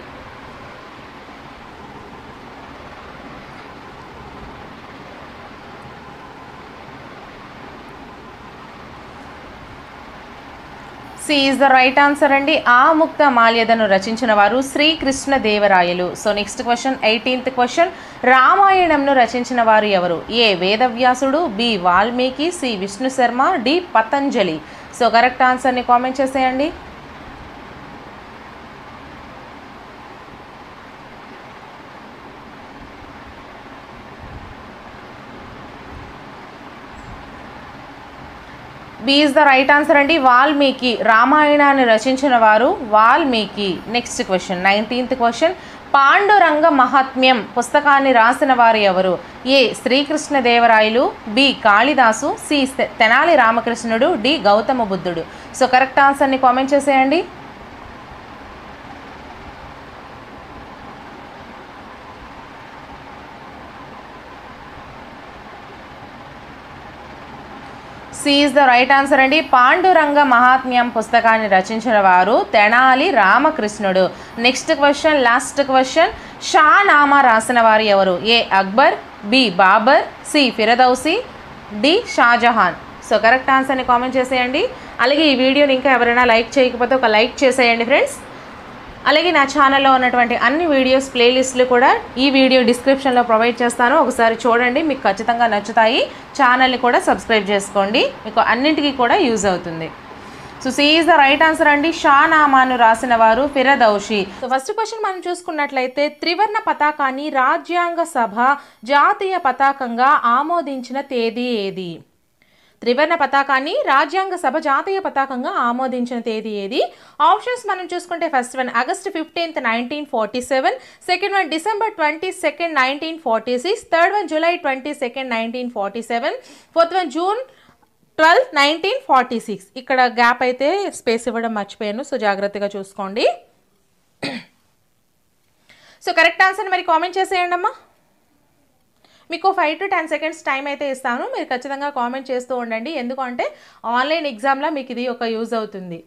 C is the right answer అండి. ఆముక్త మాల్యదను రచించిన వారు Srikrishna Devarayalu. So next question 18th question. రామాయణంను రచించిన వారు ఎవరు? ఏ వేదవ్యాసుడు, B Valmiki, C Vishnu Sharma, D Patanjali. So correct ఆన్సర్ని కామెంట్ చేసేయండి. B is the right answer అండి. వాల్మీకి. రామాయణాన్ని రచించిన వారు Valmiki. Next question 19th question. Panduranga మహాత్మ్యం పుస్తకాన్ని రాసిన వారు ఎవరు? ఏ శ్రీకృష్ణదేవరాయలు, బి కాళిదాసు, సి తెనాలి రామకృష్ణుడు, డి గౌతమ బుద్ధుడు. సో కరెక్ట్ ఆన్సర్ని కామెంట్ చేసేయండి. C is the right answer అండి. పాండురంగ మహాత్మ్యం పుస్తకాన్ని రచించిన వారు తెనాలి రామకృష్ణుడు. Next question, last question. షానామా రాసిన వారు ఎవరు? A Akbar, B Babur, C Firdausi, D Shahjahan. So correct ఆన్సర్ని కామెంట్ చేసేయండి. అలాగే ఈ వీడియోని ఇంకా ఎవరైనా లైక్ చేయకపోతే ఒక లైక్ చేసేయండి ఫ్రెండ్స్. అలాగే నా ఛానల్లో ఉన్నటువంటి అన్ని వీడియోస్ ప్లేలిస్టులు కూడా ఈ వీడియో డిస్క్రిప్షన్లో ప్రొవైడ్ చేస్తాను. ఒకసారి చూడండి, మీకు ఖచ్చితంగా నచ్చుతాయి. ఛానల్ని కూడా సబ్స్క్రైబ్ చేసుకోండి, మీకు అన్నింటికీ కూడా యూజ్ అవుతుంది. So C is the right answer అండి. షానామాను రాసిన వారు ఫిరదౌసి. సో ఫస్ట్ క్వశ్చన్ మనం చూసుకున్నట్లయితే త్రివర్ణ పతాకాన్ని రాజ్యాంగ సభ జాతీయ పతాకంగా ఆమోదించిన తేదీ ఏది? త్రివర్ణ పతాకాన్ని రాజ్యాంగ సభ జాతీయ పతాకంగా ఆమోదించిన తేదీ ఏది? ఆప్షన్స్ మనం చూసుకుంటే first one August 15, 1947, second one December 22, 1946, third one July 22, 1947, fourth one June 12, 1946. ఇక్కడ గ్యాప్ అయితే స్పేస్ ఇవ్వడం మర్చిపోయాను, సో జాగ్రత్తగా చూసుకోండి. సో కరెక్ట్ ఆన్సర్ మరి కామెంట్ చేసేయండి అమ్మా. మీకు 5 to 10 seconds టైం అయితే ఇస్తాను, మీరు ఖచ్చితంగా కామెంట్ చేస్తూ ఉండండి. ఎందుకంటే ఆన్లైన్ ఎగ్జామ్లో మీకు ఇది ఒక యూజ్ అవుతుంది.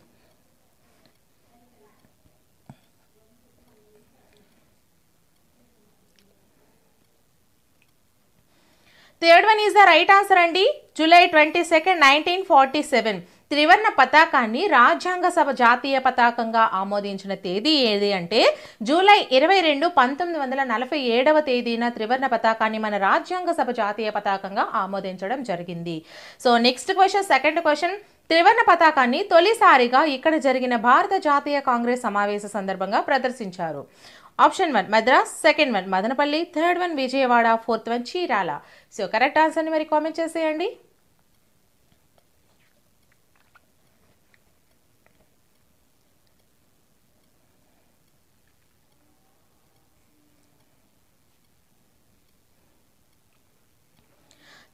Third one is the right answer అండి. జూలై 22, 1947. త్రివర్ణ పతాకాన్ని రాజ్యాంగ సభ జాతీయ పతాకంగా ఆమోదించిన తేదీ ఏది అంటే జూలై 22, 1947 తేదీన త్రివర్ణ పతాకాన్ని మన రాజ్యాంగ సభ జాతీయ పతాకంగా ఆమోదించడం జరిగింది. So next question, second question. త్రివర్ణ పతాకాన్ని తొలిసారిగా ఇక్కడ జరిగిన భారత జాతీయ కాంగ్రెస్ సమావేశ సందర్భంగా ప్రదర్శించారు. Option 1 Madras, second one Madanapalle, third one Vijayawada, fourth one Chirala. So correct ఆన్సర్ని మరి కామెంట్ చేసేయండి.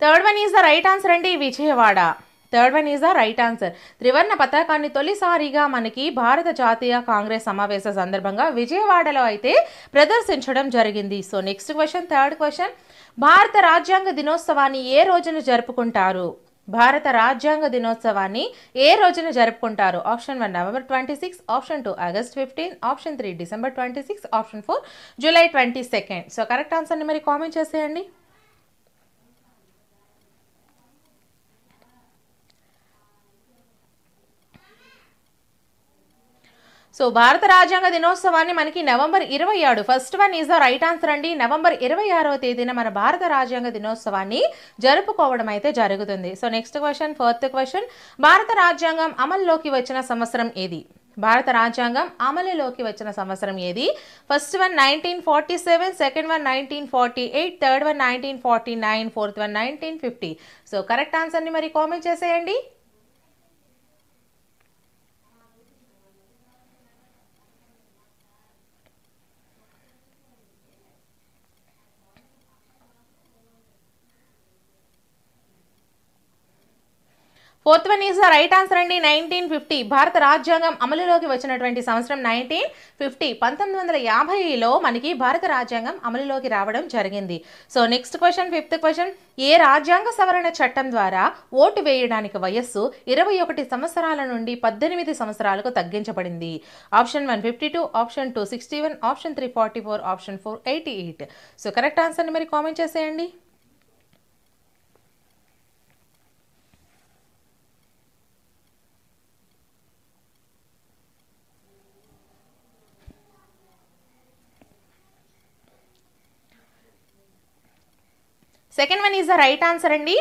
Third one is the right answer అండి, Vijayawada. Third one is the right answer. త్రివర్ణ పతాకాన్ని తొలిసారిగా మనకి భారత జాతీయ కాంగ్రెస్ సమావేశ సందర్భంగా విజయవాడలో అయితే ప్రదర్శించడం జరిగింది. So next question, third question. భారత రాజ్యాంగ దినోత్సవాన్ని ఏ రోజున జరుపుకుంటారు? భారత రాజ్యాంగ దినోత్సవాన్ని ఏ రోజున జరుపుకుంటారు? Option 1 November 26, option 2 August 15, option 3 December 26, option 4 July 22. So correct ఆన్సర్ని మరి కామెంట్ చేసేయండి. సో భారత రాజ్యాంగ దినోత్సవాన్ని మనకి November 27, first one is the right answer అండి. నవంబర్ 26వ తేదీన మన భారత రాజ్యాంగ దినోత్సవాన్ని జరుపుకోవడం అయితే జరుగుతుంది. So next question, fourth question. భారత రాజ్యాంగం అమల్లోకి వచ్చిన సంవత్సరం ఏది? భారత రాజ్యాంగం అమలులోకి వచ్చిన సంవత్సరం ఏది? First one 1947, second one 1948, third one 1949, fourth one 1950. So correct ఆన్సర్ని మరి కామెంట్ చేసేయండి. Fourth one is the right answer అండి, 1950. భారత రాజ్యాంగం అమలులోకి వచ్చినటువంటి సంవత్సరం 1950. 1950లో మనకి భారత రాజ్యాంగం అమలులోకి రావడం జరిగింది. So next question, fifth question. ఏ రాజ్యాంగ సవరణ చట్టం ద్వారా ఓటు వేయడానికి వయస్సు 21 సంవత్సరాల నుండి 18 సంవత్సరాలకు తగ్గించబడింది? Option 1 52, option 2 61, option 3 44, option 4 88. So correct ఆన్సర్ని మరి కామెంట్ చేసేయండి. Second one is the right answer అండి,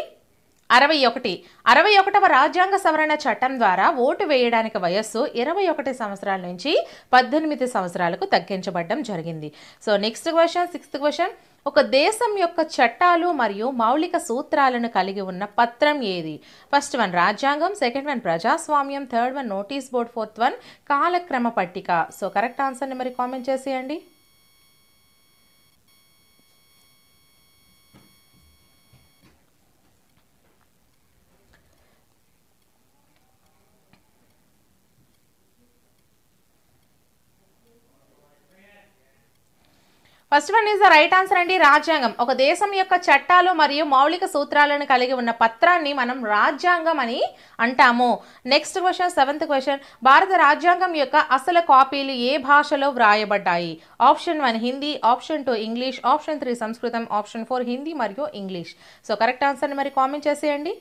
61. 61వ రాజ్యాంగ సవరణ చట్టం ద్వారా ఓటు వేయడానికి వయస్సు 21 సంవత్సరాల నుంచి 18 సంవత్సరాలకు తగ్గించబడడం జరిగింది. So next question, sixth question. ఒక దేశం యొక్క చట్టాలు మరియు మౌలిక సూత్రాలను కలిగి ఉన్న పత్రం ఏది? ఫస్ట్ వన్ రాజ్యాంగం, సెకండ్ వన్ ప్రజాస్వామ్యం, third one notice board, fourth one కాలక్రమ పట్టిక. సో కరెక్ట్ ఆన్సర్ని మరి కామెంట్ చేసేయండి. First one is the right answer అండి. రాజ్యాంగం ఒక దేశం యొక్క చట్టాలు మరియు మౌలిక సూత్రాలను కలిగి ఉన్న పత్రాన్ని మనం రాజ్యాంగం అని అంటాము. నెక్స్ట్ క్వశ్చన్, 7th క్వశ్చన్, భారత రాజ్యాంగం యొక్క అసలు కాపీలు ఏ భాషలో వ్రాయబడ్డాయి? Option 1 Hindi, option 2 English, option 3 సంస్కృతం, ఆప్షన్ 4 హిందీ మరియు ఇంగ్లీష్. సో కరెక్ట్ ఆన్సర్ని మరి కామెంట్ చేసేయండి.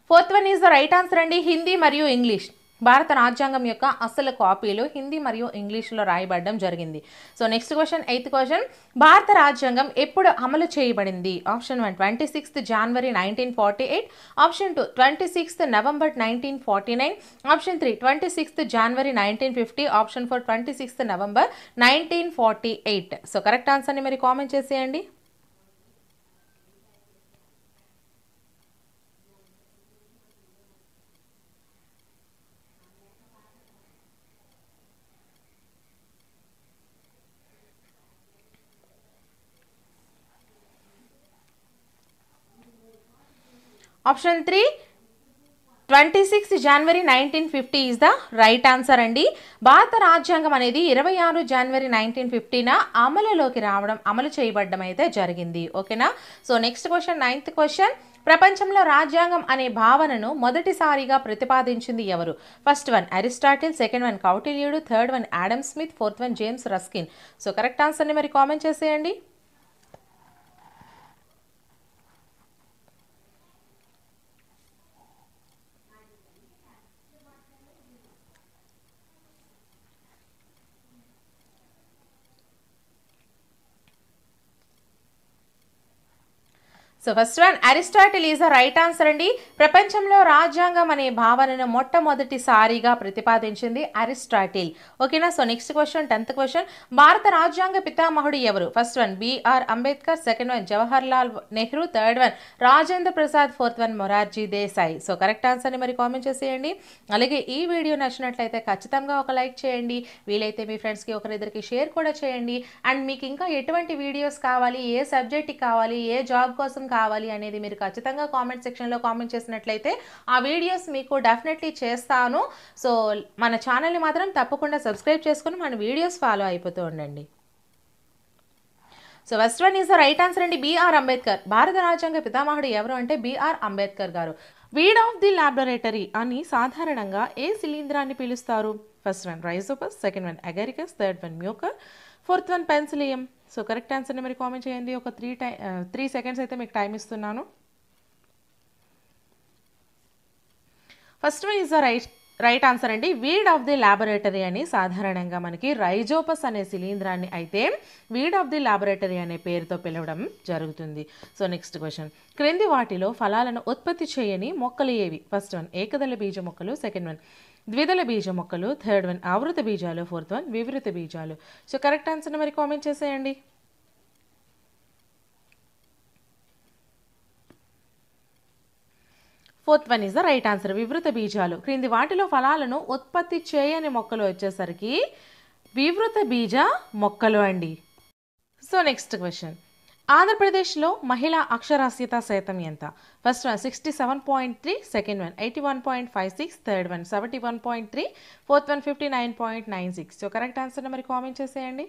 Fourth one is the right answer అండి. హిందీ మరియు ఇంగ్లీష్. భారత రాజ్యాంగం యొక్క అసలు కాపీలు హిందీ మరియు ఇంగ్లీష్లో రాయబడడం జరిగింది. So next question, 8th question, భారత రాజ్యాంగం ఎప్పుడు అమలు చేయబడింది? Option 1 26th January 1948, option 2 26th November 1949, option 3 26th January 1950, option 4 26th November 1948. So correct ఆన్సర్ని మరి కామెంట్ చేసేయండి. Option 3 26th January 1950 is the right answer అండి. భారత రాజ్యాంగం అనేది 26 January 1950న అమలు చేయబడడం అయితే జరిగింది. ఓకేనా. So next question, 9th question, ప్రపంచంలో రాజ్యాంగం అనే భావనను మొదటిసారిగా ప్రతిపాదించింది ఎవరు? First one Aristotle, second one కౌటిల్యుడు, third one Adam Smith, fourth one James Ruskin. So correct ఆన్సర్ని మరి కామెంట్ చేసేయండి. So first one Aristotle is the right answer అండి. ప్రపంచంలో రాజ్యాంగం అనే భావనను మొట్టమొదటిసారిగా ప్రతిపాదించింది అరిస్టాటిల్. ఓకేనా. So next question, 10th question, భారత రాజ్యాంగ పితామహుడు ఎవరు? First one BR Ambedkar, second one Jawahar Lal Nehru, third one Rajendra Prasad, fourth one Morarji Desai. So correct ఆన్సర్ని మరి కామెంట్ చేసేయండి. అలాగే ఈ వీడియో నచ్చినట్లయితే ఖచ్చితంగా ఒక లైక్ చేయండి. వీలైతే మీ ఫ్రెండ్స్కి ఒకరిద్దరికి షేర్ కూడా చేయండి. అండ్ మీకు ఇంకా ఎటువంటి వీడియోస్ కావాలి, ఏ సబ్జెక్ట్కి కావాలి, ఏ జాబ్ కోసం కావాలి అనేది మీరు ఖచ్చితంగా కామెంట్ సెక్షన్లో కామెంట్ చేసినట్లయితే ఆ వీడియోస్ మీకు డెఫినెట్లీ చేస్తాను. సో మన ఛానల్ని మాత్రం తప్పకుండా సబ్స్క్రైబ్ చేసుకుని మన వీడియోస్ ఫాలో అయిపోతూ ఉండండి. So first one is the right answer అండి. బిఆర్ అంబేద్కర్. భారత రాజ్యాంగ పితామహుడు ఎవరు అంటే బిఆర్ అంబేద్కర్ గారు. వీడ్ ఆఫ్ ది లాబొరేటరీ అని సాధారణంగా ఏ శిలీంధ్రాన్ని పిలుస్తారు? First one Rhizopus, second one Agaricus, third one Mucor, fourth one Penicillium. So correct ఆన్సర్ని మరి కామెంట్ చేయండి. ఒక 3 seconds అయితే మీకు టైం ఇస్తున్నాను. First one is the right answer అండి. వీడ్ ఆఫ్ ది లాబొరేటరీ అని సాధారణంగా మనకి రైజోపస్ అనే శిలీంధ్రాన్ని అయితే వీడ్ ఆఫ్ ది లాబొరేటరీ అనే పేరుతో పిలవడం జరుగుతుంది. సో నెక్స్ట్ క్వశ్చన్, క్రింది వాటిలో ఫలాలను ఉత్పత్తి చేయని మొక్కలు ఏవి? ఫస్ట్ వన్ ఏకదళ బీజ మొక్కలు, సెకండ్ వన్ ద్విదళ బీజ మొక్కలు, థర్డ్ వన్ ఆవృత బీజాలు, ఫోర్త్ వన్ వివృత బీజాలు. సో కరెక్ట్ ఆన్సర్ని మరి కామెంట్ చేసేయండి. Fourth one is the right answer, వివృత బీజాలు. క్రింది వాటిలో ఫలాలను ఉత్పత్తి చేయని మొక్కలు వచ్చేసరికి వివృత బీజ మొక్కలు అండి. సో నెక్స్ట్ క్వశ్చన్, ఆంధ్రప్రదేశ్లో మహిళా అక్షరాస్యత శాతం ఎంత? First one 67.3, second one 81.56, third one 71.3, fourth one 59.96. So correct ఆన్సర్ని మరి కామెంట్ చేసేయండి.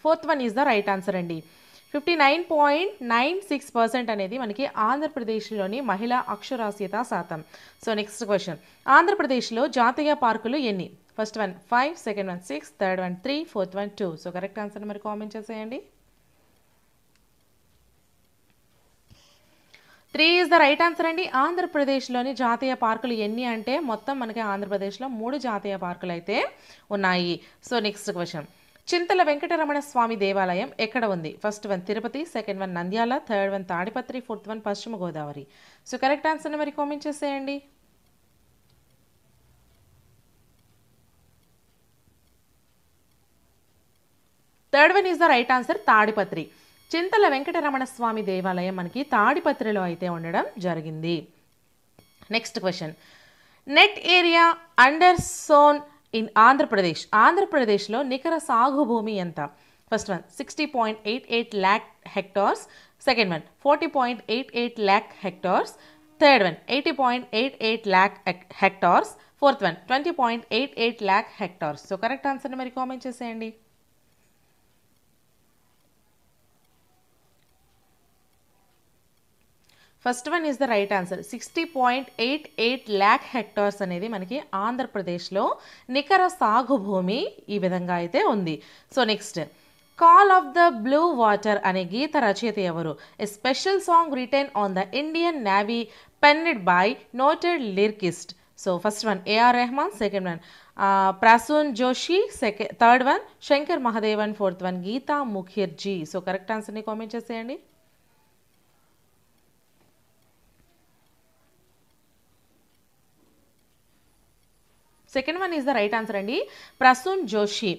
Fourth one is the right answer అండి. 59.96% అనేది మనకి ఆంధ్రప్రదేశ్లోని మహిళా అక్షరాస్యత శాతం. సో నెక్స్ట్ క్వశ్చన్, ఆంధ్రప్రదేశ్లో జాతీయ పార్కులు ఎన్ని? First one 5, second one 6, third one 3, fourth one 2. So correct answer మరి కామెంట్ చేసేయండి. 3 ఈజ్ ద రైట్ ఆన్సర్ అండి. ఆంధ్రప్రదేశ్లోని జాతీయ పార్కులు ఎన్ని అంటే మొత్తం మనకి ఆంధ్రప్రదేశ్లో 3 జాతీయ పార్కులు అయితే ఉన్నాయి. So next question, Chintala Venkataramana Swami దేవాలయం ఎక్కడ ఉంది? First one Tirupati, second one Nandyal, third one Tadipatri, fourth one Paschima Godavari. So correct ఆన్సర్ని మరి కామెంట్ చేసేయండి. Third one is the right answer, Tadipatri. Chintala Venkataramana Swami దేవాలయం మనకి తాడిపత్రిలో అయితే ఉండడం జరిగింది. Next question, net area under sown in Andhra Pradesh. ఆంధ్రప్రదేశ్లో నికర సాగు భూమి ఎంత? First one 60.88 lakh hectares, second one 40.88 lakh hectares, third one 80.88 lakh hectares, fourth one 20.88 lakh hectares. So correct ఆన్సర్ని మరి కామెంట్ చేసేయండి. First one is the right answer. 60.88 lakh hectares అనేది మనకి ఆంధ్రప్రదేశ్లో నికర సాగు భూమి ఈ విధంగా అయితే ఉంది. So next, call of the blue water అనే గీత రచయిత ఎవరు? A special song written on the Indian navy penned by noted lyricist. So first one AR Rahman, second one Prasoon Joshi, third one Shankar Mahadevan, fourth one Geeta Mukherjee. So correct ఆన్సర్ని comment చేసేయండి. Second one is the right answer అండి, ప్రసూన్ జోషి.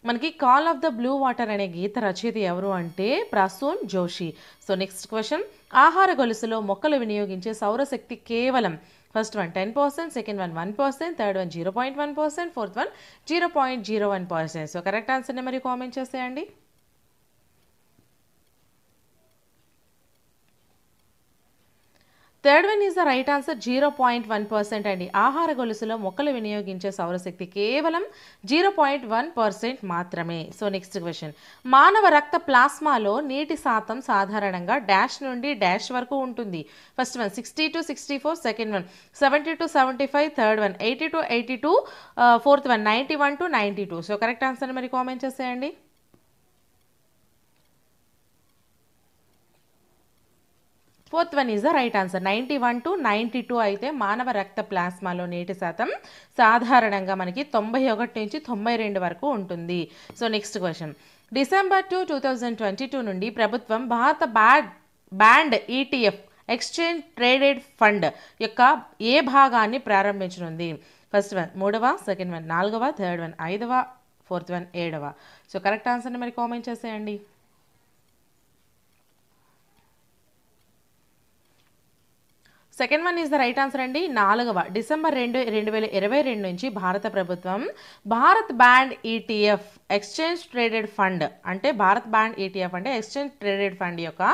మనకి call of the blue water అనే గీత రచయిత ఎవరు అంటే Prasoon Joshi. So next question, ఆహార గొలుసులో మొక్కలు వినియోగించే సౌరశక్తి కేవలం first one 10%, second one 1%, third one 0.1%, fourth one 0.01%. So correct ఆన్సర్ని మరి కామెంట్ చేసేయండి. Third one is the right answer, 0.1% అండి. ఆహార గొలుసులో మొక్కలు వినియోగించే సౌరశక్తి కేవలం 0.1% మాత్రమే. సో నెక్స్ట్ క్వశ్చన్, మానవ రక్త ప్లాస్మాలో నీటి శాతం సాధారణంగా డాష్ నుండి డాష్ వరకు ఉంటుంది. First one 60 to 64, second one 70 to 75, third one 80 to 82, fourth one 91 to 92. So correct ఆన్సర్ని మరి కామెంట్ చేసేయండి. Fourth one is the right answer, 91 to 92 అయితే మానవ రక్త ప్లాస్మాలో నీటి శాతం సాధారణంగా మనకి 91 నుంచి 92 వరకు ఉంటుంది. సో నెక్స్ట్ క్వశ్చన్, డిసెంబర్ 2, 2022 నుండి ప్రభుత్వం భారత band ETF exchange traded fund యొక్క ఏ భాగాన్ని ప్రారంభించనుంది? ఫస్ట్ వన్ 3వ, సెకండ్ వన్ 4వ, థర్డ్ వన్ 5వ, ఫోర్త్ వన్ 7వ. సో కరెక్ట్ ఆన్సర్ని మరి కామెంట్ చేసేయండి. Second one is the right answer అండి, 4వ డిసెంబర్ 2, 2022 నుంచి భారత ప్రభుత్వం Bharat band ETF exchange traded fund అంటే భారత్ బ్యాండ్ ETF అంటే ఎక్స్చేంజ్ ట్రేడెడ్ ఫండ్ యొక్క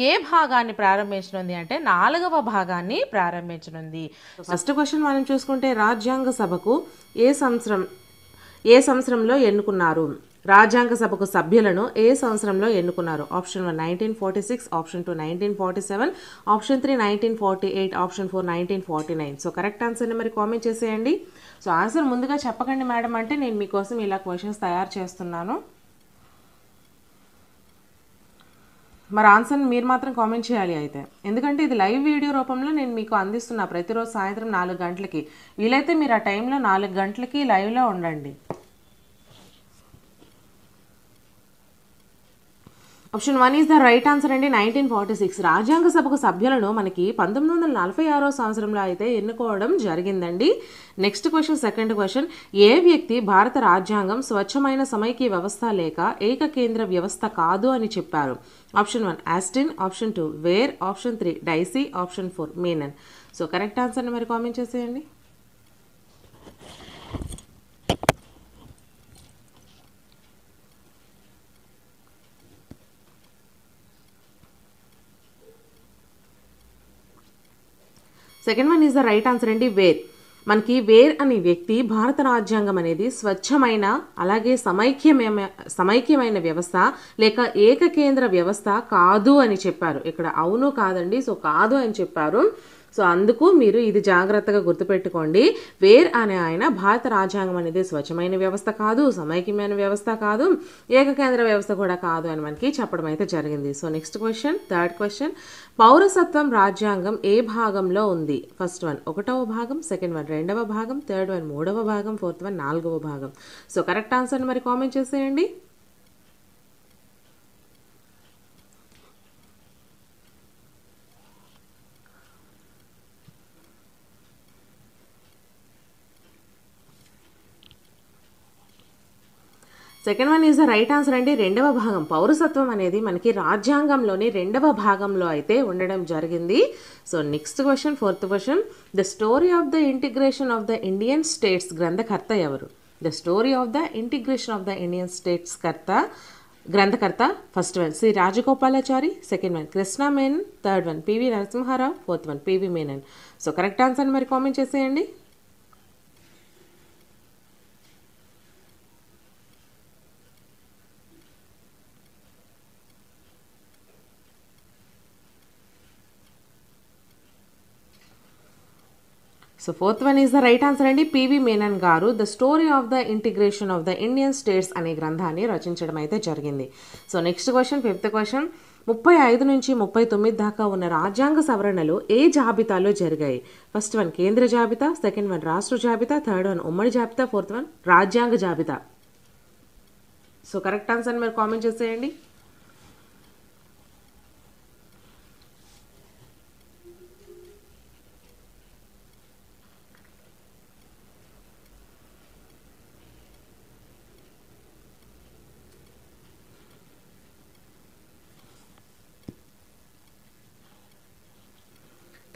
ఏ భాగాన్ని ప్రారంభించనుంది అంటే 4వ భాగాన్ని ప్రారంభించనుంది. ఫస్ట్ క్వశ్చన్ మనం చూసుకుంటే, రాజ్యాంగ సభకు ఏ సంవత్సరంలో ఎన్నుకున్నారు? రాజ్యాంగ సభకు సభ్యులను ఏ సంవత్సరంలో ఎన్నుకున్నారు? Option 1 1946, option 2 1947, option 3 1948, option 4 1949. So correct ఆన్సర్ని మరి కామెంట్ చేసేయండి. సో ఆన్సర్ ముందుగా చెప్పకండి మేడం అంటే నేను మీకోసం ఇలా క్వశ్చన్స్ తయారు చేస్తున్నాను. మరి ఆన్సర్ని మీరు మాత్రం కామెంట్ చేయాలి అయితే, ఎందుకంటే ఇది లైవ్ వీడియో రూపంలో నేను మీకు అందిస్తున్నా ప్రతిరోజు సాయంత్రం 4 గంటలకి. వీలైతే మీరు ఆ టైంలో 4 గంటలకి లైవ్లో ఉండండి. Option 1 is the right answer అండి, 1946. రాజ్యాంగ సభకు సభ్యులను మనకి 1946వ సంవత్సరంలో అయితే ఎన్నుకోవడం జరిగిందండి. నెక్స్ట్ క్వశ్చన్, సెకండ్ క్వశ్చన్, ఏ వ్యక్తి భారత రాజ్యాంగం స్వచ్ఛమైన సమైక్య వ్యవస్థ లేక ఏకకేంద్ర వ్యవస్థ కాదు అని చెప్పారు? Option 1 Austin, option 2 Wheare, option 3 Dicey, option 4 Menon. So correct ఆన్సర్ని మరి కామెంట్ చేసేయండి. Second one is the right answer అండి, వేర్. మనకి వేర్ అనే వ్యక్తి భారత రాజ్యాంగం అనేది స్వచ్ఛమైన అలాగే సమైక్యమైన వ్యవస్థ లేక ఏకకేంద్ర వ్యవస్థ కాదు అని చెప్పారు. ఇక్కడ అవును కాదండి, సో కాదు అని చెప్పారు. సో అందుకు మీరు ఇది జాగ్రత్తగా గుర్తుపెట్టుకోండి. వేర్ అనే ఆయన భారత రాజ్యాంగం అనేది స్వచ్ఛమైన వ్యవస్థ కాదు, సమైక్యమైన వ్యవస్థ కాదు, ఏకకేంద్ర వ్యవస్థ కూడా కాదు అని మనకి చెప్పడం అయితే జరిగింది. So next question, third question, పౌరసత్వం రాజ్యాంగం ఏ భాగంలో ఉంది? ఫస్ట్ వన్ 1వ భాగం, సెకండ్ వన్ 2వ భాగం, థర్డ్ వన్ 3వ భాగం, ఫోర్త్ వన్ 4వ భాగం. సో కరెక్ట్ ఆన్సర్ని మరి కామెంట్ చేసేయండి. Second one is the right answer అండి, 2వ భాగం. పౌరసత్వం అనేది మనకి రాజ్యాంగంలోని 2వ భాగంలో అయితే ఉండడం జరిగింది. So next question, fourth question, the story of the integration of the Indian states గ్రంథకర్త ఎవరు? The story of the integration of the Indian states కర్త గ్రంథకర్త first one Shri Rajagopalachari, second one Krishna Menon, third one PV Narasimharao, fourth one PV Menon. So correct ఆన్సర్ని మరి comment చేసేయండి. So fourth one is the right answer అండి. పివి మేనన్ గారు the story of the integration of the Indian states అనే గ్రంథాన్ని రచించడం అయితే జరిగింది. So next question, fifth question. 35 నుంచి 39 దాకా ఉన్న రాజ్యాంగ సవరణలు ఏ జాబితాలో జరిగాయి? ఫస్ట్ వన్ కేంద్ర జాబితా, సెకండ్ వన్ రాష్ట్ర జాబితా, థర్డ్ వన్ ఉమ్మడి జాబితా, ఫోర్త్ వన్ రాజ్యాంగ జాబితా. సో కరెక్ట్ ఆన్సర్ మీరు కామెంట్ చేసేయండి.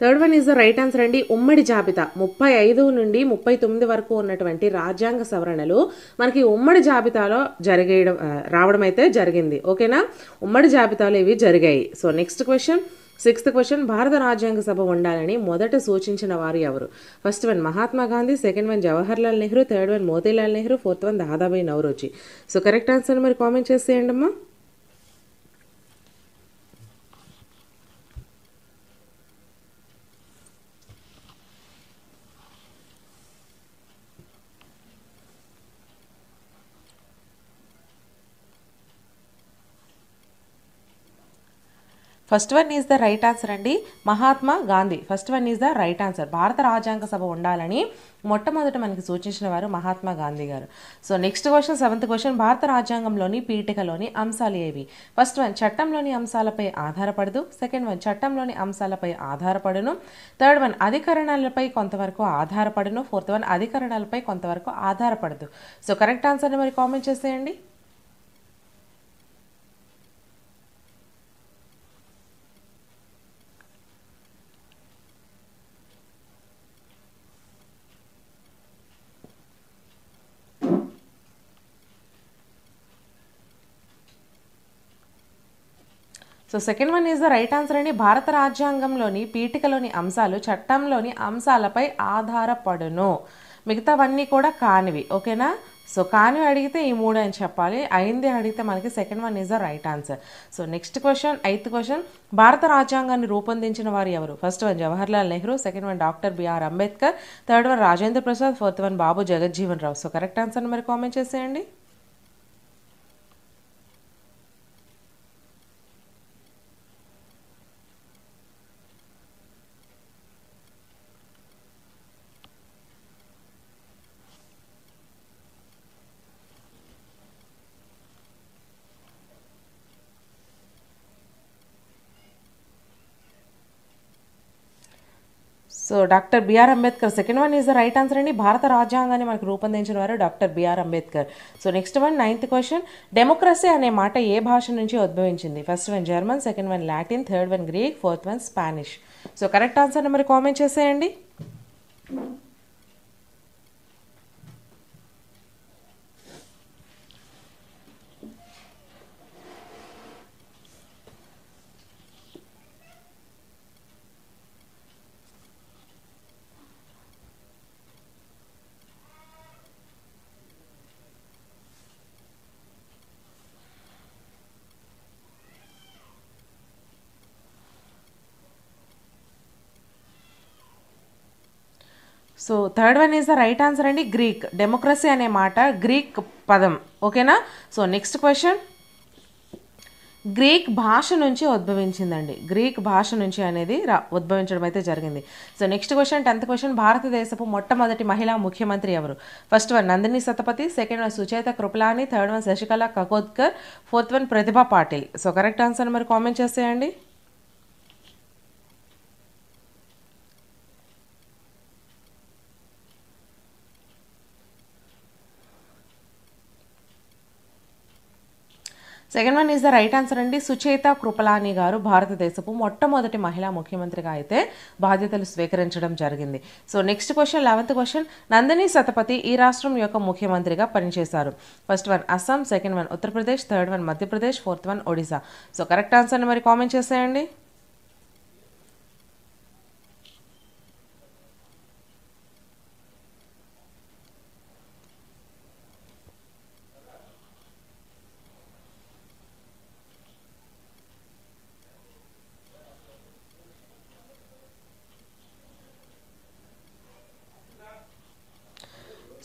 Third one is the right answer అండి. ఉమ్మడి జాబితా 35 నుండి 39 వరకు ఉన్నటువంటి రాజ్యాంగ సవరణలు మనకి ఉమ్మడి జాబితాలో రావడం అయితే జరిగింది. ఓకేనా, ఉమ్మడి జాబితాలో ఇవి జరిగాయి. So next question, sixth question. భారత రాజ్యాంగ సభ ఉండాలని మొదట సూచించిన వారు ఎవరు? First one Mahatma Gandhi, second one Jawaharlal Nehru, third one Motilal Nehru, fourth one Dadabhai Naoroji. So correct answer మరి కామెంట్ చేసేయండి అమ్మా. First one is the right answer అండి. Mahatma Gandhi first one is the right answer. భారత రాజ్యాంగ సభ ఉండాలని మొట్టమొదట మనకి సూచించిన వారు మహాత్మా గాంధీ గారు. So next question, seventh question. భారత రాజ్యాంగంలోని పీఠికలోని అంశాలు ఏవి? ఫస్ట్ వన్ చట్టంలోని అంశాలపై ఆధారపడదు, సెకండ్ వన్ చట్టంలోని అంశాలపై ఆధారపడును, థర్డ్ వన్ అధికరణాలపై కొంతవరకు ఆధారపడును, ఫోర్త్ వన్ అధికరణాలపై కొంతవరకు ఆధారపడదు. సో కరెక్ట్ ఆన్సర్ని మరి కామెంట్ చేసేయండి. So second one is the right answer అండి. భారత రాజ్యాంగంలోని పీఠికలోని అంశాలు చట్టంలోని అంశాలపై ఆధారపడును. మిగతావన్నీ కూడా కానివి. ఓకేనా, సో కానివి అడిగితే ఈ మూడు అని చెప్పాలి, అయింది అడిగితే మనకి second one is the right answer. So next question, eighth question. భారత రాజ్యాంగాన్ని రూపొందించిన వారు ఎవరు? First one Jawaharlal Nehru, second one doctor BR Ambedkar, third one Rajendra Prasad, fourth one Babu Jagjivan Rao. So correct ఆన్సర్ని మరి కామెంట్ చేసేయండి. So doctor BR Ambedkar second one is the right answer అండి. భారత రాజ్యాంగాన్ని మనకు రూపొందించిన వారు doctor BR Ambedkar. So next one, ninth question. Democracy అనే మాట ఏ భాష నుంచి ఉద్భవించింది? First one German, second one Latin, third one Greek, fourth one Spanish. So correct ఆన్సర్ని మరి కామెంట్ చేసేయండి. So third one is the right answer అండి. గ్రీక్. డెమోక్రసీ అనే మాట గ్రీక్ పదం. ఓకేనా, సో నెక్స్ట్ క్వశ్చన్. గ్రీక్ భాష నుంచి ఉద్భవించిందండి. గ్రీక్ భాష నుంచి అనేది ఉద్భవించడం అయితే జరిగింది. So next question, 10th question. భారతదేశపు మొట్టమొదటి మహిళా ముఖ్యమంత్రి ఎవరు? First one Nandini Satpathy, second one Sucheta Kripalani, third one Shashikala Kakodkar, fourth one Pratibha Patil. So correct answer మరి కామెంట్ చేసేయండి. Second one is the right answer అండి. సుచేత కృపలాని గారు భారతదేశపు మొట్టమొదటి మహిళా ముఖ్యమంత్రిగా అయితే బాధ్యతలు స్వీకరించడం జరిగింది. So next question 11th question. Nandini Satpathy ఈ రాష్ట్రం యొక్క ముఖ్యమంత్రిగా పనిచేశారు. First one Assam, second one Uttar Pradesh, third one Madhya Pradesh, fourth one Odisha. So correct ఆన్సర్ని మరి కామెంట్ చేసేయండి.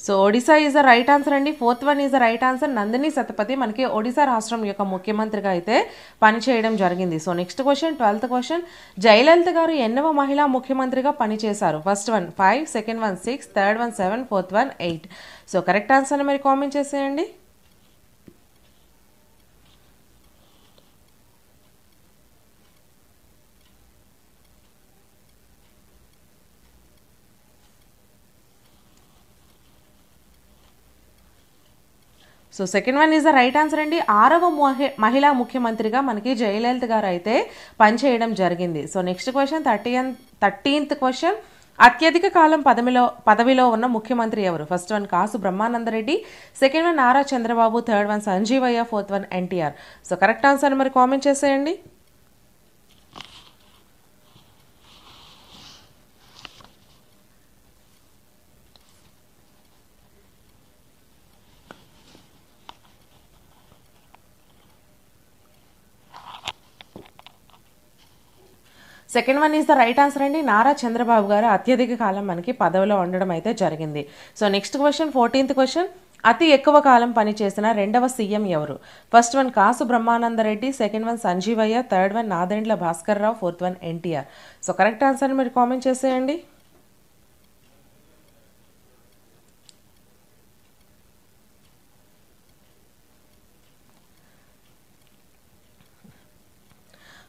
So Odisha is the right answer అండి. Fourth one is the right answer. Nandini Satpathy మనకి ఒడిశా రాష్ట్రం యొక్క ముఖ్యమంత్రిగా అయితే పనిచేయడం జరిగింది. So next question 12th question. Jayalalithaa గారు ఎన్నవ మహిళా ముఖ్యమంత్రిగా పనిచేశారు? First one 5, second one 6, third one 7, fourth one 8. So correct ఆన్సర్ని మరి కామెంట్ చేసేయండి. So second one is the right answer అండి. 6వ మహిళా ముఖ్యమంత్రిగా మనకి జయలలిత గారు అయితే పనిచేయడం జరిగింది. So next question 13th question. అత్యధిక కాలం పదవిలో ఉన్న ముఖ్యమంత్రి ఎవరు? First one Kasu Brahmananda Reddy, second one Nara Chandrababu, third one Sanjeevaiah, fourth one NTR. So correct answer మరి కామెంట్ చేసేయండి. Second one is the right answer అండి. నారా చంద్రబాబు గారు అత్యధిక కాలం మనకి పదవిలో ఉండడం అయితే జరిగింది. So next question 14th question. అతి ఎక్కువ కాలం పనిచేసిన రెండవ సీఎం ఎవరు? First one Kasu Brahmananda Reddy, second one Sanjeevaiah, third one Nadendla Bhaskar Rao, fourth one NTR. So correct ఆన్సర్ని మీరు కామెంట్ చేసేయండి.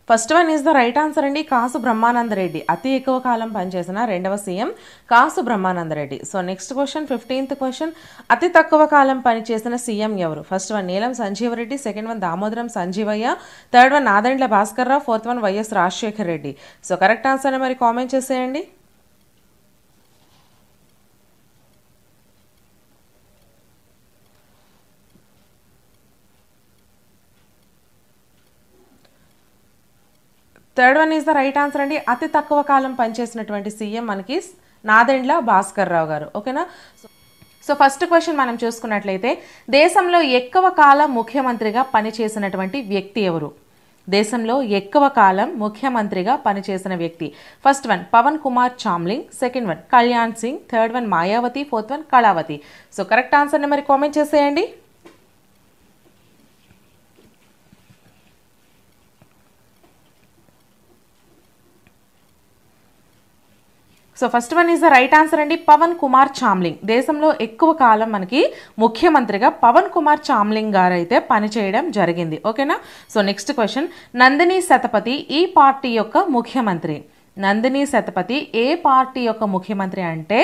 First one is the right answer అండి. కాసు బ్రహ్మానందరెడ్డి అతి ఎక్కువ కాలం పనిచేసిన రెండవ CM Kasu Brahmananda Reddy. So next question 15th question. అతి తక్కువ కాలం పనిచేసిన సీఎం ఎవరు? First one Neelam Sanjiva Reddy, second one Damodaram Sanjeevaiah, third one Nadendla Bhaskar Rao, fourth one YS Rajasekhar Reddy. So correct ఆన్సర్ని మరి కామెంట్ చేసేయండి. Third one is the right answer అండి. అతి తక్కువ కాలం పనిచేసినటువంటి సీఎం మనకి నాదెండ్ల భాస్కర్ రావు గారు. ఓకేనా? సో ఫస్ట్ క్వశ్చన్ మనం చూసుకున్నట్లయితే దేశంలో ఎక్కువ కాలం ముఖ్యమంత్రిగా పనిచేసినటువంటి వ్యక్తి ఎవరు? దేశంలో ఎక్కువ కాలం ముఖ్యమంత్రిగా పనిచేసిన వ్యక్తి. First one Pawan Kumar Chamling, second one Kalyan Singh, third one Mayawati, fourth one Kalavati. So correct ఆన్సర్ని మరి కామెంట్ చేసేయండి. So first one is the right answer అండి. పవన్ కుమార్ చామ్లింగ్. దేశంలో ఎక్కువ కాలం మనకి ముఖ్యమంత్రిగా పవన్ కుమార్ చామ్లింగ్ గారు అయితే పనిచేయడం జరిగింది. ఓకేనా? So next question. Nandini Satpathy ఈ పార్టీ యొక్క ముఖ్యమంత్రి. నందిని సతపతి ఏ పార్టీ యొక్క ముఖ్యమంత్రి అంటే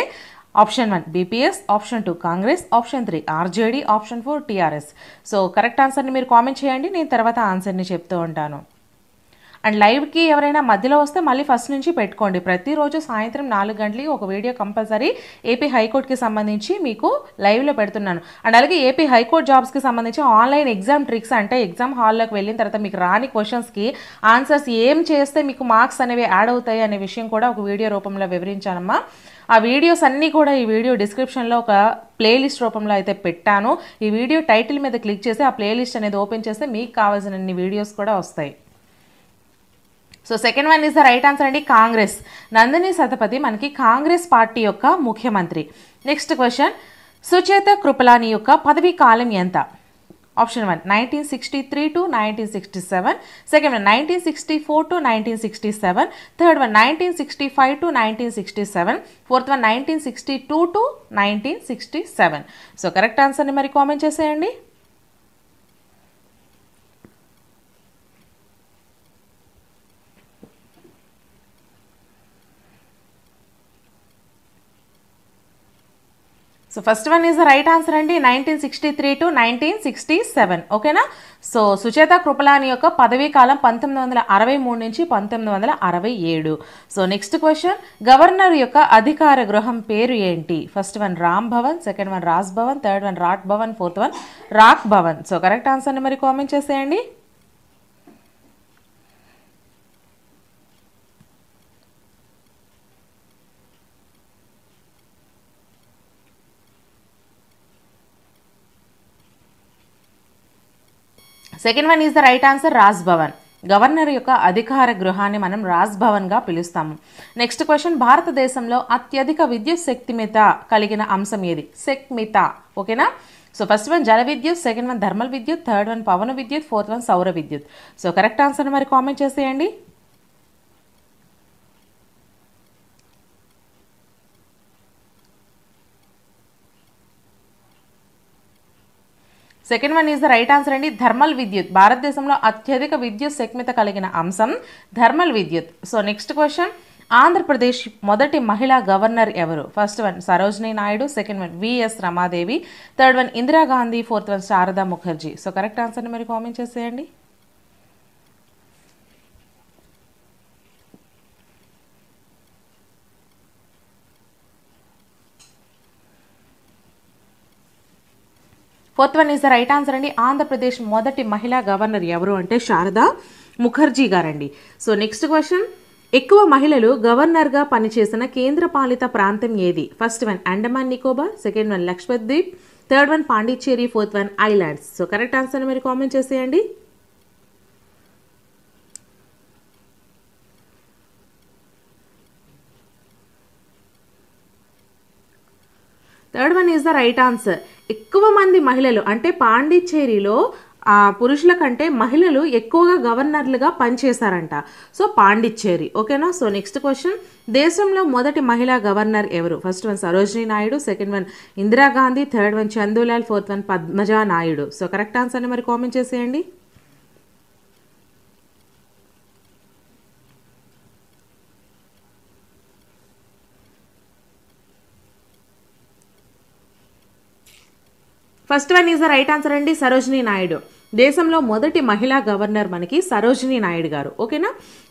option 1 BPS, option 2 Congress, option 3 RJD, option 4 TRS. So correct ఆన్సర్ని మీరు కామెంట్ చేయండి. నేను తర్వాత ఆన్సర్ని చెప్తూ ఉంటాను. అండ్ లైవ్కి ఎవరైనా మధ్యలో వస్తే మళ్ళీ ఫస్ట్ నుంచి పెట్టుకోండి. ప్రతిరోజు సాయంత్రం 4 గంటలకి ఒక వీడియో కంపల్సరీ ఏపీ హైకోర్టుకి సంబంధించి మీకు లైవ్లో పెడుతున్నాను. అండ్ అలాగే ఏపీ హైకోర్టు జాబ్స్కి సంబంధించి ఆన్లైన్ ఎగ్జామ్ ట్రిక్స్, అంటే ఎగ్జామ్ హాల్లోకి వెళ్ళిన తర్వాత మీకు రాని క్వశ్చన్స్కి ఆన్సర్స్ ఏం చేస్తే మీకు మార్క్స్ అనేవి యాడ్ అవుతాయి అనే విషయం కూడా ఒక వీడియో రూపంలో వివరించానమ్మా. ఆ వీడియోస్ అన్నీ కూడా ఈ వీడియో డిస్క్రిప్షన్లో ఒక ప్లేలిస్ట్ రూపంలో అయితే పెట్టాను. ఈ వీడియో టైటిల్ మీద క్లిక్ చేసి ఆ ప్లేలిస్ట్ అనేది ఓపెన్ చేస్తే మీకు కావాల్సిన వీడియోస్ కూడా వస్తాయి. So second one is the right answer అండి. కాంగ్రెస్. నందిని సతపతి మనకి కాంగ్రెస్ పార్టీ యొక్క ముఖ్యమంత్రి. Next question. సుచేత కృపలాని యొక్క పదవీ కాలం ఎంత? Option 1 1963 to 1967, second one 1964 to 1967, third one 1965 to 1967, fourth one 1962 to 1967. So correct ఆన్సర్ని మరి కామెంట్ చేసేయండి. So first one is the right answer అండి, 1963 to 1967. ఓకేనా. సో సుచేత కృపలాని యొక్క పదవీ కాలం 1963 నుంచి 1967. సో నెక్స్ట్ క్వశ్చన్, గవర్నర్ యొక్క అధికార గృహం పేరు ఏంటి? First one Ram Bhavan, second one Raj Bhavan, third one Rat Bhavan, fourth one Rak Bhavan. So correct ఆన్సర్ని మరి కామెంట్ చేసేయండి. Second one is the right answer, Raj Bhavan. Governor యొక్క అధికార గృహాన్ని మనం రాజ్ భవన్గా పిలుస్తాము. నెక్స్ట్ క్వశ్చన్, భారతదేశంలో అత్యధిక విద్యుత్ శక్తిమిత కలిగిన అంశం ఏది? శక్తిమిత. ఓకేనా. సో ఫస్ట్ వన్ జల విద్యుత్, సెకండ్ వన్ థర్మల్ విద్యుత్, థర్డ్ వన్ పవన విద్యుత్, ఫోర్త్ వన్ సౌర విద్యుత్. సో కరెక్ట్ ఆన్సర్ని మరి కామెంట్ చేసేయండి. Second one is the right answer అండి, థర్మల్ విద్యుత్. భారతదేశంలో అత్యధిక విద్యుత్ శక్తిమిత కలిగిన అంశం థర్మల్ విద్యుత్. సో నెక్స్ట్ క్వశ్చన్, ఆంధ్రప్రదేశ్ మొదటి మహిళా గవర్నర్ ఎవరు? First one Sarojini Naidu, second one VS Ramadevi, third one Indira Gandhi, fourth one Sharada Mukherjee. So correct ఆన్సర్ని మరి కామెంట్ చేసేయండి. Fourth one is the right answer అండి, ఆంధ్రప్రదేశ్ మొదటి మహిళా గవర్నర్ ఎవరు అంటే శారదా ముఖర్జీ గారండి. సో నెక్స్ట్ క్వశ్చన్, ఎక్కువ మహిళలు గవర్నర్గా పనిచేసిన కేంద్రపాలిత ప్రాంతం ఏది? First one Andaman Nicobar, second one Lakshadweep, third one Pondicherry, fourth one islands. So correct ఆన్సర్ని మీరు కామెంట్ చేసేయండి. Third one is the right answer. ఎక్కువ మంది మహిళలు అంటే పాండిచ్చేరిలో పురుషుల కంటే మహిళలు ఎక్కువగా గవర్నర్లుగా పనిచేశారంట. సో పాండిచ్చేరి. ఓకేనా. సో నెక్స్ట్ క్వశ్చన్, దేశంలో మొదటి మహిళా గవర్నర్ ఎవరు? First one Sarojini Naidu, second one Indira Gandhi, third one Chandulal, fourth one Padmaja Naidu. So correct ఆన్సర్ని మరి కామెంట్ చేసేయండి. First one is the right answer అండి, సరోజినీ నాయుడు. దేశంలో మొదటి మహిళా గవర్నర్ మనకి సరోజినీ నాయుడు గారు. ఓకేనా.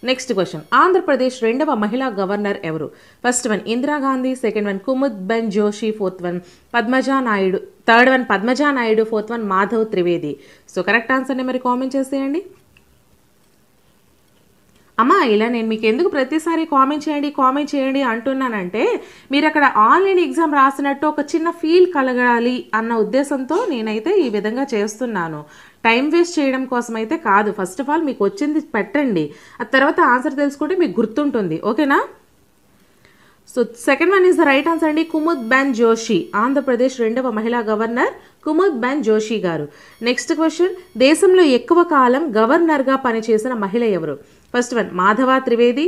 నెక్స్ట్ క్వశ్చన్, ఆంధ్రప్రదేశ్ రెండవ మహిళా గవర్నర్ ఎవరు? First one Indira Gandhi, second one Kumud Ben Joshi, fourth one Padmaja Naidu, third one Padmaja Naidu, fourth one Madhav Trivedi. So correct ఆన్సర్ని మరి కామెంట్ చేసేయండి. అమ్మా ఇలా నేను మీకు ఎందుకు ప్రతిసారి కామెంట్ చేయండి అంటున్నానంటే, మీరు అక్కడ ఆన్లైన్ ఎగ్జామ్ రాసినట్టు ఒక చిన్న ఫీల్ కలగాలి అన్న ఉద్దేశంతో నేనైతే ఈ విధంగా చేస్తున్నాను. టైం వేస్ట్ చేయడం కోసం అయితే కాదు. ఫస్ట్ ఆఫ్ ఆల్ మీకు వచ్చింది పెట్టండి, ఆ తర్వాత ఆన్సర్ తెలుసుకుంటే మీకు గుర్తుంటుంది. ఓకేనా. So second one is the right answer అండి, కుముద్ బెన్ జోషి. ఆంధ్రప్రదేశ్ రెండవ మహిళా గవర్నర్ కుముద్ బెన్ జోషి గారు. నెక్స్ట్ క్వశ్చన్, దేశంలో ఎక్కువ కాలం గవర్నర్గా పనిచేసిన మహిళ ఎవరు? First one Madhava Trivedi,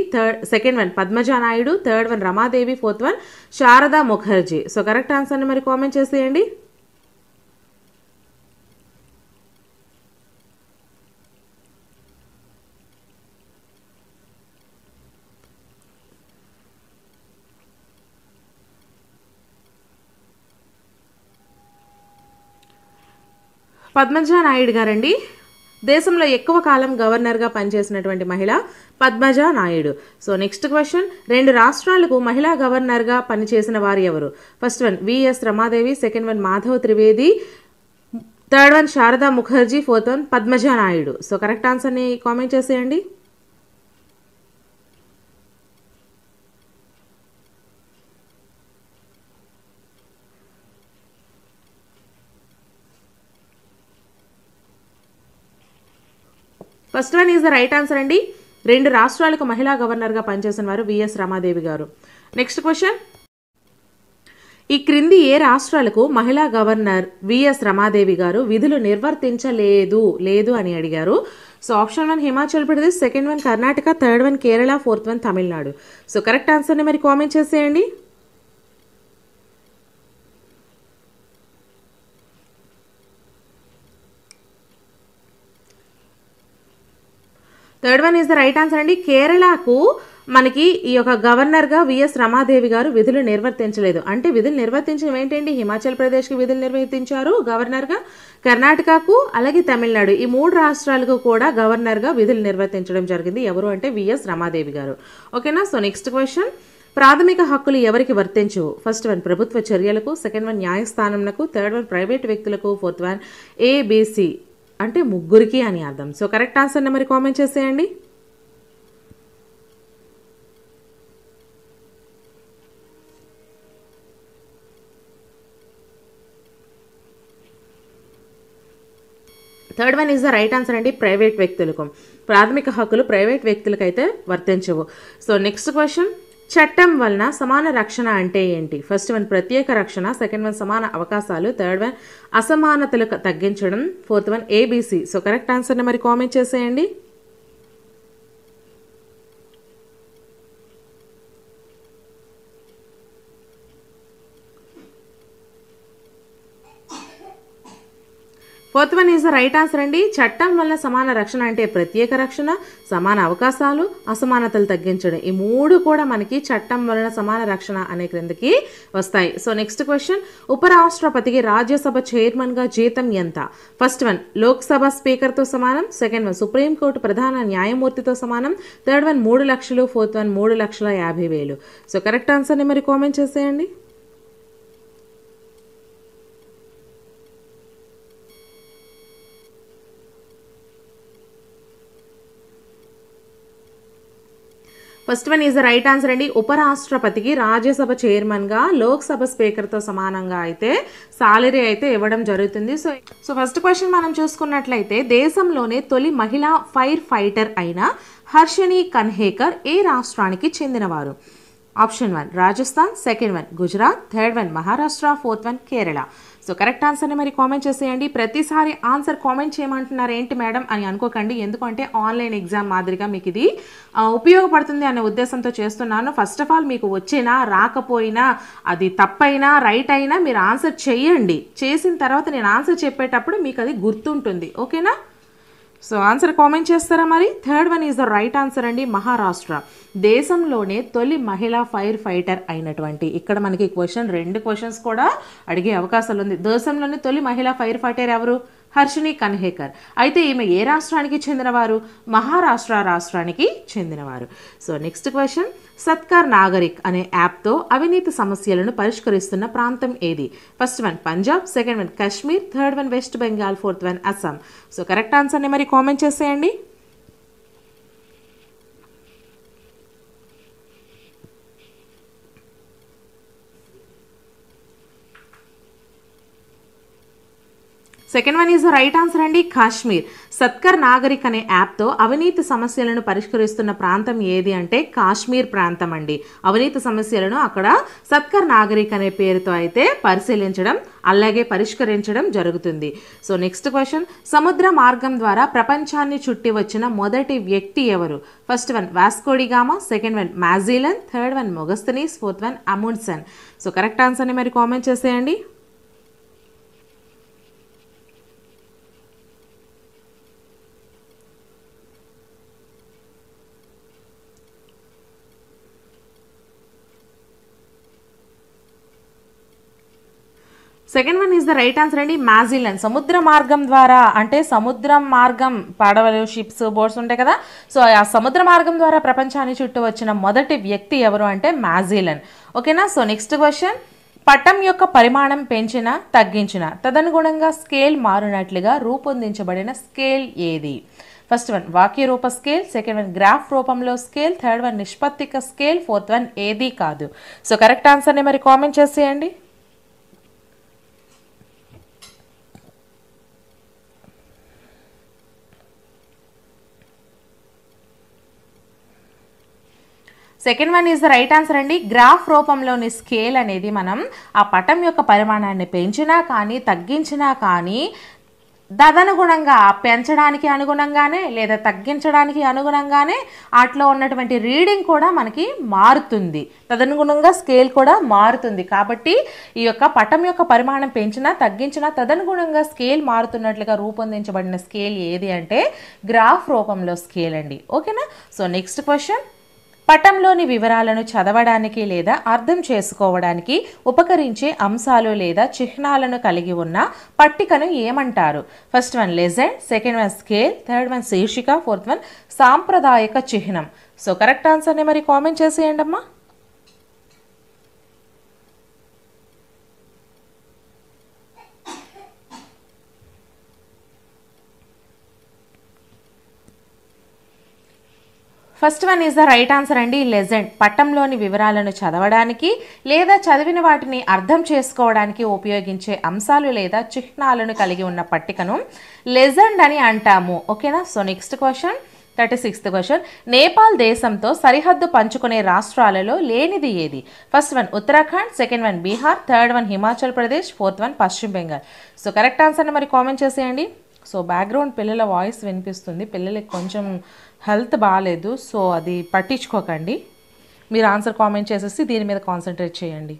second one Padmaja Naidu, third one Ramadevi, fourth one Sharada Mukherjee. So correct ఆన్సర్ని మరి కామెంట్ చేసేయండి. పద్మజా నాయుడు గారండి. దేశంలో ఎక్కువ కాలం గవర్నర్గా పనిచేసినటువంటి మహిళ Padmaja Naidu. So next question, రెండు రాష్ట్రాలకు మహిళా గవర్నర్గా పనిచేసిన వారు ఎవరు? First one VS Ramadevi, second one Madhav Trivedi, third one Sharada Mukherjee, fourth one Padmaja Naidu. So correct ఆన్సర్ని కామెంట్ చేసేయండి. First one is the right answer అండి. రెండు రాష్ట్రాలకు మహిళా గవర్నర్గా పనిచేసిన వారు విఎస్ రమాదేవి గారు. నెక్స్ట్ క్వశ్చన్, ఈ క్రింది ఏ రాష్ట్రాలకు మహిళా గవర్నర్ విఎస్ రమాదేవి గారు విధులు నిర్వర్తించలేదు అని అడిగారు. So option one Himachal Pradesh, second one Karnataka, third one Kerala, fourth one Tamil Nadu. So correct ఆన్సర్ని మరి కామెంట్ చేసేయండి. Third one is the right answer అండి. కేరళకు మనకి ఈ యొక్క గవర్నర్గా విఎస్ రమాదేవి గారు విధులు నిర్వర్తించలేదు. అంటే విధులు నిర్వర్తించడం ఏంటండి, హిమాచల్ ప్రదేశ్కి విధులు నిర్వర్తించారు గవర్నర్గా, కర్ణాటకకు అలాగే తమిళనాడు ఈ 3 రాష్ట్రాలకు కూడా గవర్నర్గా విధులు నిర్వర్తించడం జరిగింది. ఎవరు అంటే విఎస్ రమాదేవి గారు. ఓకేనా. సో నెక్స్ట్ క్వశ్చన్, ప్రాథమిక హక్కులు ఎవరికి వర్తించవు? ఫస్ట్ వన్ ప్రభుత్వ చర్యలకు, సెకండ్ వన్ న్యాయస్థానంకు, థర్డ్ వన్ ప్రైవేట్ వ్యక్తులకు, ఫోర్త్ వన్ ఏబిసి అంటే ముగ్గురికి అని అర్థం. So correct answer number comment చేసేయండి. Third one is the right answer అండి, ప్రైవేట్ వ్యక్తులకు. ప్రాథమిక హక్కులు ప్రైవేట్ వ్యక్తులకైతే వర్తించవు. సో నెక్స్ట్ క్వశ్చన్, చట్టం వలన సమాన రక్షణ అంటే ఏంటి? ఫస్ట్ వన్ ప్రత్యేక రక్షణ, సెకండ్ వన్ సమాన అవకాశాలు, థర్డ్ వన్ అసమానతలు తగ్గించడం, fourth one A B C. So correct ఆన్సర్ని మరి కామెంట్ చేసేయండి. Fourth one is the right answer అండి. చట్టం వల్ల సమాన రక్షణ అంటే ప్రత్యేక రక్షణ, సమాన అవకాశాలు, అసమానతలు తగ్గించడం ఈ 3 కూడా మనకి చట్టం వలన సమాన రక్షణ అనే క్రిందకి వస్తాయి. సో నెక్స్ట్ క్వశ్చన్, ఉపరాష్ట్రపతికి రాజ్యసభ చైర్మన్గా జీతం ఎంత? ఫస్ట్ వన్ లోక్సభ స్పీకర్తో సమానం, సెకండ్ వన్ సుప్రీంకోర్టు ప్రధాన న్యాయమూర్తితో సమానం, థర్డ్ వన్ 3 లక్షలు, ఫోర్త్ వన్ 3,50,000. సో కరెక్ట్ ఆన్సర్ని మరి కామెంట్ చేసేయండి. First one is the right answer అండి. ఉపరాష్ట్రపతికి రాజ్యసభ చైర్మన్గా లోక్సభ స్పీకర్తో సమానంగా అయితే సాలరీ అయితే ఇవ్వడం జరుగుతుంది. సో ఫస్ట్ క్వశ్చన్ మనం చూసుకున్నట్లయితే, దేశంలోనే తొలి మహిళా ఫైర్ ఫైటర్ అయిన హర్షిని కన్హేకర్ ఏ రాష్ట్రానికి చెందినవారు? Option 1 Rajasthan, second one Gujarat, third one Maharashtra, fourth one Kerala. So correct ఆన్సర్ని మరి కామెంట్ చేసేయండి. ప్రతిసారి ఆన్సర్ కామెంట్ చేయమంటున్నారు ఏంటి మేడం అని అనుకోకండి, ఎందుకంటే ఆన్లైన్ ఎగ్జామ్ మాదిరిగా మీకు ఇది ఉపయోగపడుతుంది అనే ఉద్దేశంతో చేస్తున్నాను. ఫస్ట్ ఆఫ్ ఆల్ మీకు వచ్చినా రాకపోయినా, అది తప్పైనా రైట్ అయినా మీరు ఆన్సర్ చేయండి. చేసిన తర్వాత నేను ఆన్సర్ చెప్పేటప్పుడు మీకు అది గుర్తుంటుంది. ఓకేనా. సో ఆన్సర్ కామెంట్ చేస్తారా మరి? Third one is the right answer అండి, మహారాష్ట్ర. దేశంలోనే తొలి మహిళా ఫైర్ ఫైటర్ అయినటువంటి, ఇక్కడ మనకి క్వశ్చన్ 2 క్వశ్చన్స్ కూడా అడిగే అవకాశాలు ఉంది. దేశంలోనే తొలి మహిళా ఫైర్ ఫైటర్ ఎవరు? హర్షిని కన్హేకర్. అయితే ఈమె ఏ రాష్ట్రానికి చెందినవారు? మహారాష్ట్ర రాష్ట్రానికి చెందినవారు. So next question, Satkar Nagarik అనే యాప్తో అవినీతి సమస్యలను పరిష్కరిస్తున్న ప్రాంతం ఏది? First one Punjab, second one Kashmir, third one west Bengal, fourth one Assam. So correct ఆన్సర్ని మరి కామెంట్ చేసేయండి. Second one is the right answer అండి, కాశ్మీర్. సత్కర్ నాగరిక్ అనే యాప్తో అవినీతి సమస్యలను పరిష్కరిస్తున్న ప్రాంతం ఏది అంటే కాశ్మీర్ ప్రాంతం అండి. అవినీతి సమస్యలను అక్కడ సత్కర్ నాగరిక్ అనే పేరుతో అయితే పరిశీలించడం అలాగే పరిష్కరించడం జరుగుతుంది. సో నెక్స్ట్ క్వశ్చన్, సముద్ర మార్గం ద్వారా ప్రపంచాన్ని చుట్టి వచ్చిన మొదటి వ్యక్తి ఎవరు? First one Vasco da Gama, second one Magellan, third one Megasthenes, fourth one Amundsen. So correct ఆన్సర్ని మరి కామెంట్ చేసేయండి. Second one is the right answer అండి, మ్యాజిలన్. సముద్ర మార్గం ద్వారా అంటే సముద్రం మార్గం పడవలు, షిప్స్, బోట్స్ ఉంటాయి కదా. సో ఆ సముద్ర మార్గం ద్వారా ప్రపంచాన్ని చుట్టూ వచ్చిన మొదటి వ్యక్తి ఎవరు అంటే మ్యాజిలన్. ఓకేనా. సో నెక్స్ట్ క్వశ్చన్, పటం యొక్క పరిమాణం పెంచిన తగ్గించిన తదనుగుణంగా స్కేల్ మారినట్లుగా రూపొందించబడిన స్కేల్ ఏది? ఫస్ట్ వన్ వాక్య రూప స్కేల్, సెకండ్ వన్ గ్రాఫ్ రూపంలో స్కేల్, థర్డ్ వన్ నిష్పత్తిక స్కేల్, ఫోర్త్ వన్ ఏది కాదు. సో కరెక్ట్ ఆన్సర్ని మరి కామెంట్ చేసేయండి. Second one is the right answer అండి, గ్రాఫ్ రూపంలోని స్కేల్ అనేది మనం ఆ పటం యొక్క పరిమాణాన్ని పెంచినా కానీ తగ్గించినా కానీ తదనుగుణంగా పెంచడానికి అనుగుణంగానే లేదా తగ్గించడానికి అనుగుణంగానే వాటిలో ఉన్నటువంటి రీడింగ్ కూడా మనకి మారుతుంది, తదనుగుణంగా స్కేల్ కూడా మారుతుంది. కాబట్టి ఈ యొక్క పటం యొక్క పరిమాణం పెంచినా తగ్గించినా తదనుగుణంగా స్కేల్ మారుతున్నట్లుగా రూపొందించబడిన స్కేల్ ఏది అంటే గ్రాఫ్ రూపంలో స్కేల్ అండి. ఓకేనా. సో నెక్స్ట్ క్వశ్చన్, పటంలోని వివరాలను చదవడానికి లేదా అర్థం చేసుకోవడానికి ఉపకరించే అంశాలు లేదా చిహ్నాలను కలిగి ఉన్న పట్టికను ఏమంటారు? First one legend, second one scale, third one శీర్షిక, ఫోర్త్ వన్ సాంప్రదాయక చిహ్నం. సో కరెక్ట్ ఆన్సర్ని మరి కామెంట్ చేసేయండి అమ్మా. First one is the right answer అండి. లెజెండ్ పట్టంలోని వివరాలను చదవడానికి లేదా చదివిన వాటిని అర్థం చేసుకోవడానికి ఉపయోగించే అంశాలు లేదా చిహ్నాలను కలిగి ఉన్న పట్టికను లెజెండ్ అని అంటాము. ఓకేనా. So next question 36th question. Nepal దేశంతో సరిహద్దు పంచుకునే రాష్ట్రాలలో లేనిది ఏది? First one Uttarakhand, second one Bihar, third one Himachal Pradesh, fourth one పశ్చిమ బెంగాల్. సో కరెక్ట్ ఆన్సర్ని మరి కామెంట్ చేసేయండి. సో బ్యాక్గ్రౌండ్ పిల్లల వాయిస్ వినిపిస్తుంది, పిల్లలకి కొంచెం హెల్త్ బాగాలేదు, సో అది పట్టించుకోకండి. మీరు ఆన్సర్ కామెంట్ చేసేసి దీని మీద కాన్సన్ట్రేట్ చేయండి.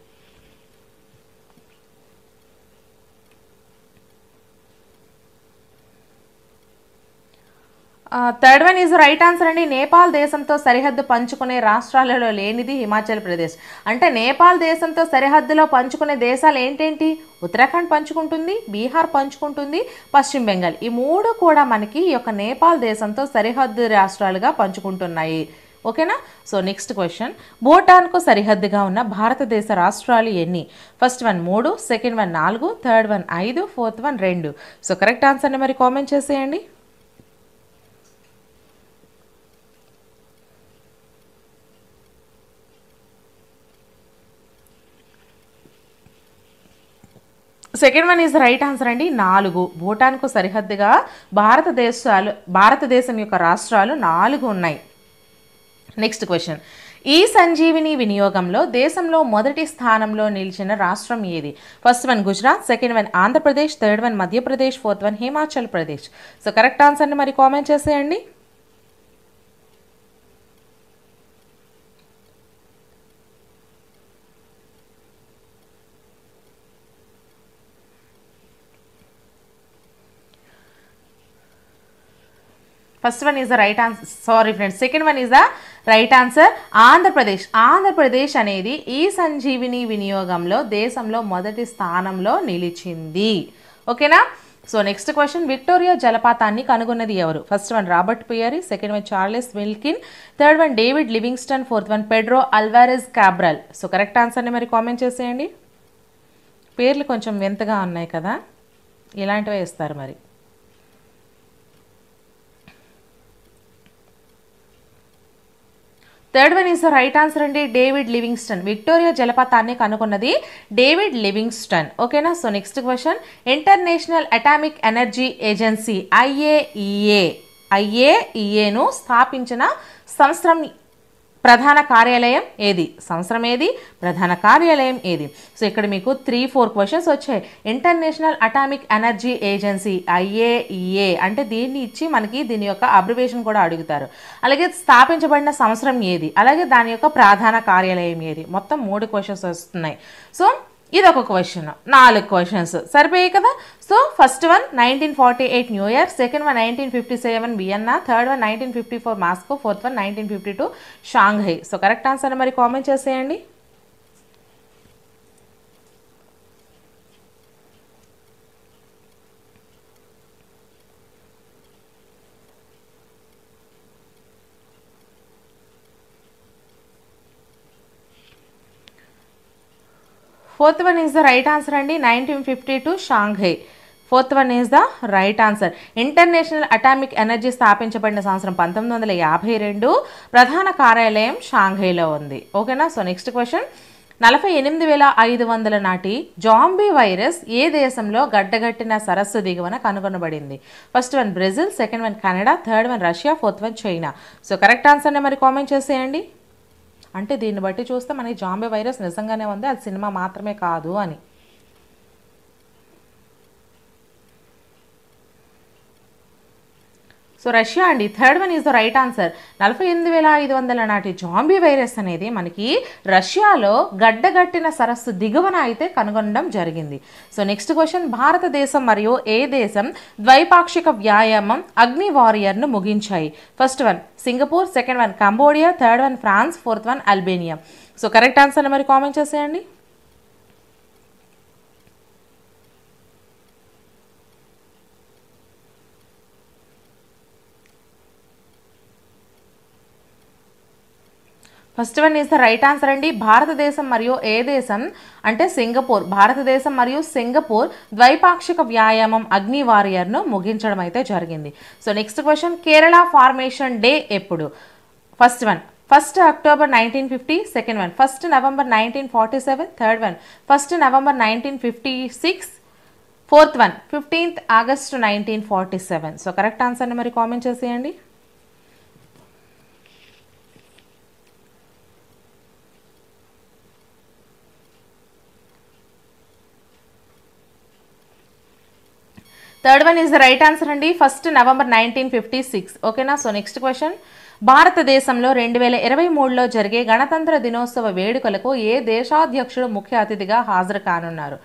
Third one is right answer అండి. నేపాల్ దేశంతో సరిహద్దు పంచుకునే రాష్ట్రాలలో లేనిది హిమాచల్ ప్రదేశ్. అంటే నేపాల్ దేశంతో సరిహద్దులో పంచుకునే దేశాలు ఏంటేంటి? ఉత్తరాఖండ్ పంచుకుంటుంది, బీహార్ పంచుకుంటుంది, పశ్చిమ బెంగాల్. ఈ మూడు కూడా మనకి ఈ యొక్క నేపాల్ దేశంతో సరిహద్దు రాష్ట్రాలుగా పంచుకుంటున్నాయి. ఓకేనా. So next question. భూటాన్కు సరిహద్దుగా ఉన్న భారతదేశ రాష్ట్రాలు ఎన్ని? First one 3, second one 4, third one 5, fourth one 2. So correct ఆన్సర్ని మరి కామెంట్ చేసేయండి. Second one is right answer అండి. 4. భూటాన్కు సరిహద్దుగా భారతదేశం యొక్క రాష్ట్రాలు 4 ఉన్నాయి. Next question. ఈ సంజీవిని వినియోగంలో దేశంలో మొదటి స్థానంలో నిలిచిన రాష్ట్రం ఏది? First one Gujarat, second one Andhra Pradesh, third one Madhya Pradesh, fourth one Himachal Pradesh. So correct ఆన్సర్ని మరి కామెంట్ చేసేయండి. First one is the right answer, sorry friends, second one is the right answer. Andhra Pradesh అనేది ఈ సంజీవిని వినియోగంలో దేశంలో మొదటి స్థానంలో నిలిచింది. ఓకేనా. So next question. విక్టోరియా జలపాతాన్ని కనుగొన్నది ఎవరు? First one Robert Peary, second one Charles Wilkin, third one David Livingstone, fourth one Pedro Alvarez Cabral. So correct ఆన్సర్ని మరి కామెంట్ చేసేయండి. పేర్లు కొంచెం వింతగా ఉన్నాయి కదా, ఇలాంటివే ఇస్తారు మరి. Third one is the right answer అండి. David Livingstone. విక్టోరియా జలపాతాన్ని కనుగొన్నది డేవిడ్ లివింగ్స్టన్. ఓకేనా. So next question. International Atomic Energy Agency ఐఏఈఏను స్థాపించిన సంవత్సరం ప్రధాన కార్యాలయం ఏది? సంవత్సరం ఏది? ప్రధాన కార్యాలయం ఏది? సో ఇక్కడ మీకు 3-4 క్వశ్చన్స్ వచ్చాయి. International Atomic Energy agency IAEA అంటే దీన్ని ఇచ్చి మనకి దీని యొక్క అబ్రివేషన్ కూడా అడుగుతారు. అలాగే స్థాపించబడిన సంవత్సరం ఏది, అలాగే దాని యొక్క ప్రధాన కార్యాలయం ఏది. మొత్తం 3 క్వశ్చన్స్ వస్తున్నాయి. సో ఇది ఒక క్వశ్చన్, 4 క్వశ్చన్స్ సరిపోయాయి కదా. So first one 1948 new year, second one 1957 Vienna, third one 1954 Moscow, fourth one 1952 Shanghai. So correct answer మరి కామెంట్ చేసేయండి. Fourth one is the right answer అండి. 1952 Shanghai. Fourth one is the right answer. International Atomic energy స్థాపించబడిన సంవత్సరం 1952. ప్రధాన కార్యాలయం షాంఘైలో ఉంది. ఓకేనా. So next question. 48,500 నాటి జాంబీ వైరస్ ఏ దేశంలో గడ్డగట్టిన సరస్సు దిగువన కనుగొనబడింది? First one Brazil, second one Canada, third one Russia, fourth one China. So correct ఆన్సర్ని మరి కామెంట్ చేసేయండి. అంటే దీన్ని బట్టి చూస్తే మనకి జాంబీ వైరస్ నిజంగానే ఉంది, అది సినిమా మాత్రమే కాదు అని. సో రష్యా అండి. Third one is the right answer. 48,500 నాటి జాంబీ వైరస్ అనేది మనకి రష్యాలో గడ్డగట్టిన సరస్సు దిగువన అయితే కనుగొనడం జరిగింది. సో నెక్స్ట్ క్వశ్చన్, భారతదేశం మరియు ఏ దేశం ద్వైపాక్షిక వ్యాయామం అగ్ని వారియర్ను ముగించాయి? First one Singapore, second one Cambodia, third one France, fourth one Albania. So correct ఆన్సర్ని మరి కామెంట్ చేసేయండి. First one is the right answer అండి. భారతదేశం మరియు ఏ దేశం అంటే సింగపూర్, భారతదేశం మరియు సింగపూర్ ద్వైపాక్షిక వ్యాయామం అగ్ని వారియర్ను ముగించడం అయితే జరిగింది. So next question, Kerala formation day ఎప్పుడు? First one 1 October 1950, second one 1 November 1947, third one 1 November 1956, fourth one 15th August 1947. So correct ఆన్సర్ని మరి కామెంట్ చేసేయండి. Third one is the right answer అండి. 1 November 1956. ఓకేనా. సో నెక్స్ట్ క్వశ్చన్, భారతదేశంలో 2023లో జరిగే గణతంత్ర దినోత్సవ వేడుకలకు ఏ దేశాధ్యక్షుడు ముఖ్య అతిథిగా హాజరు కానున్నారు?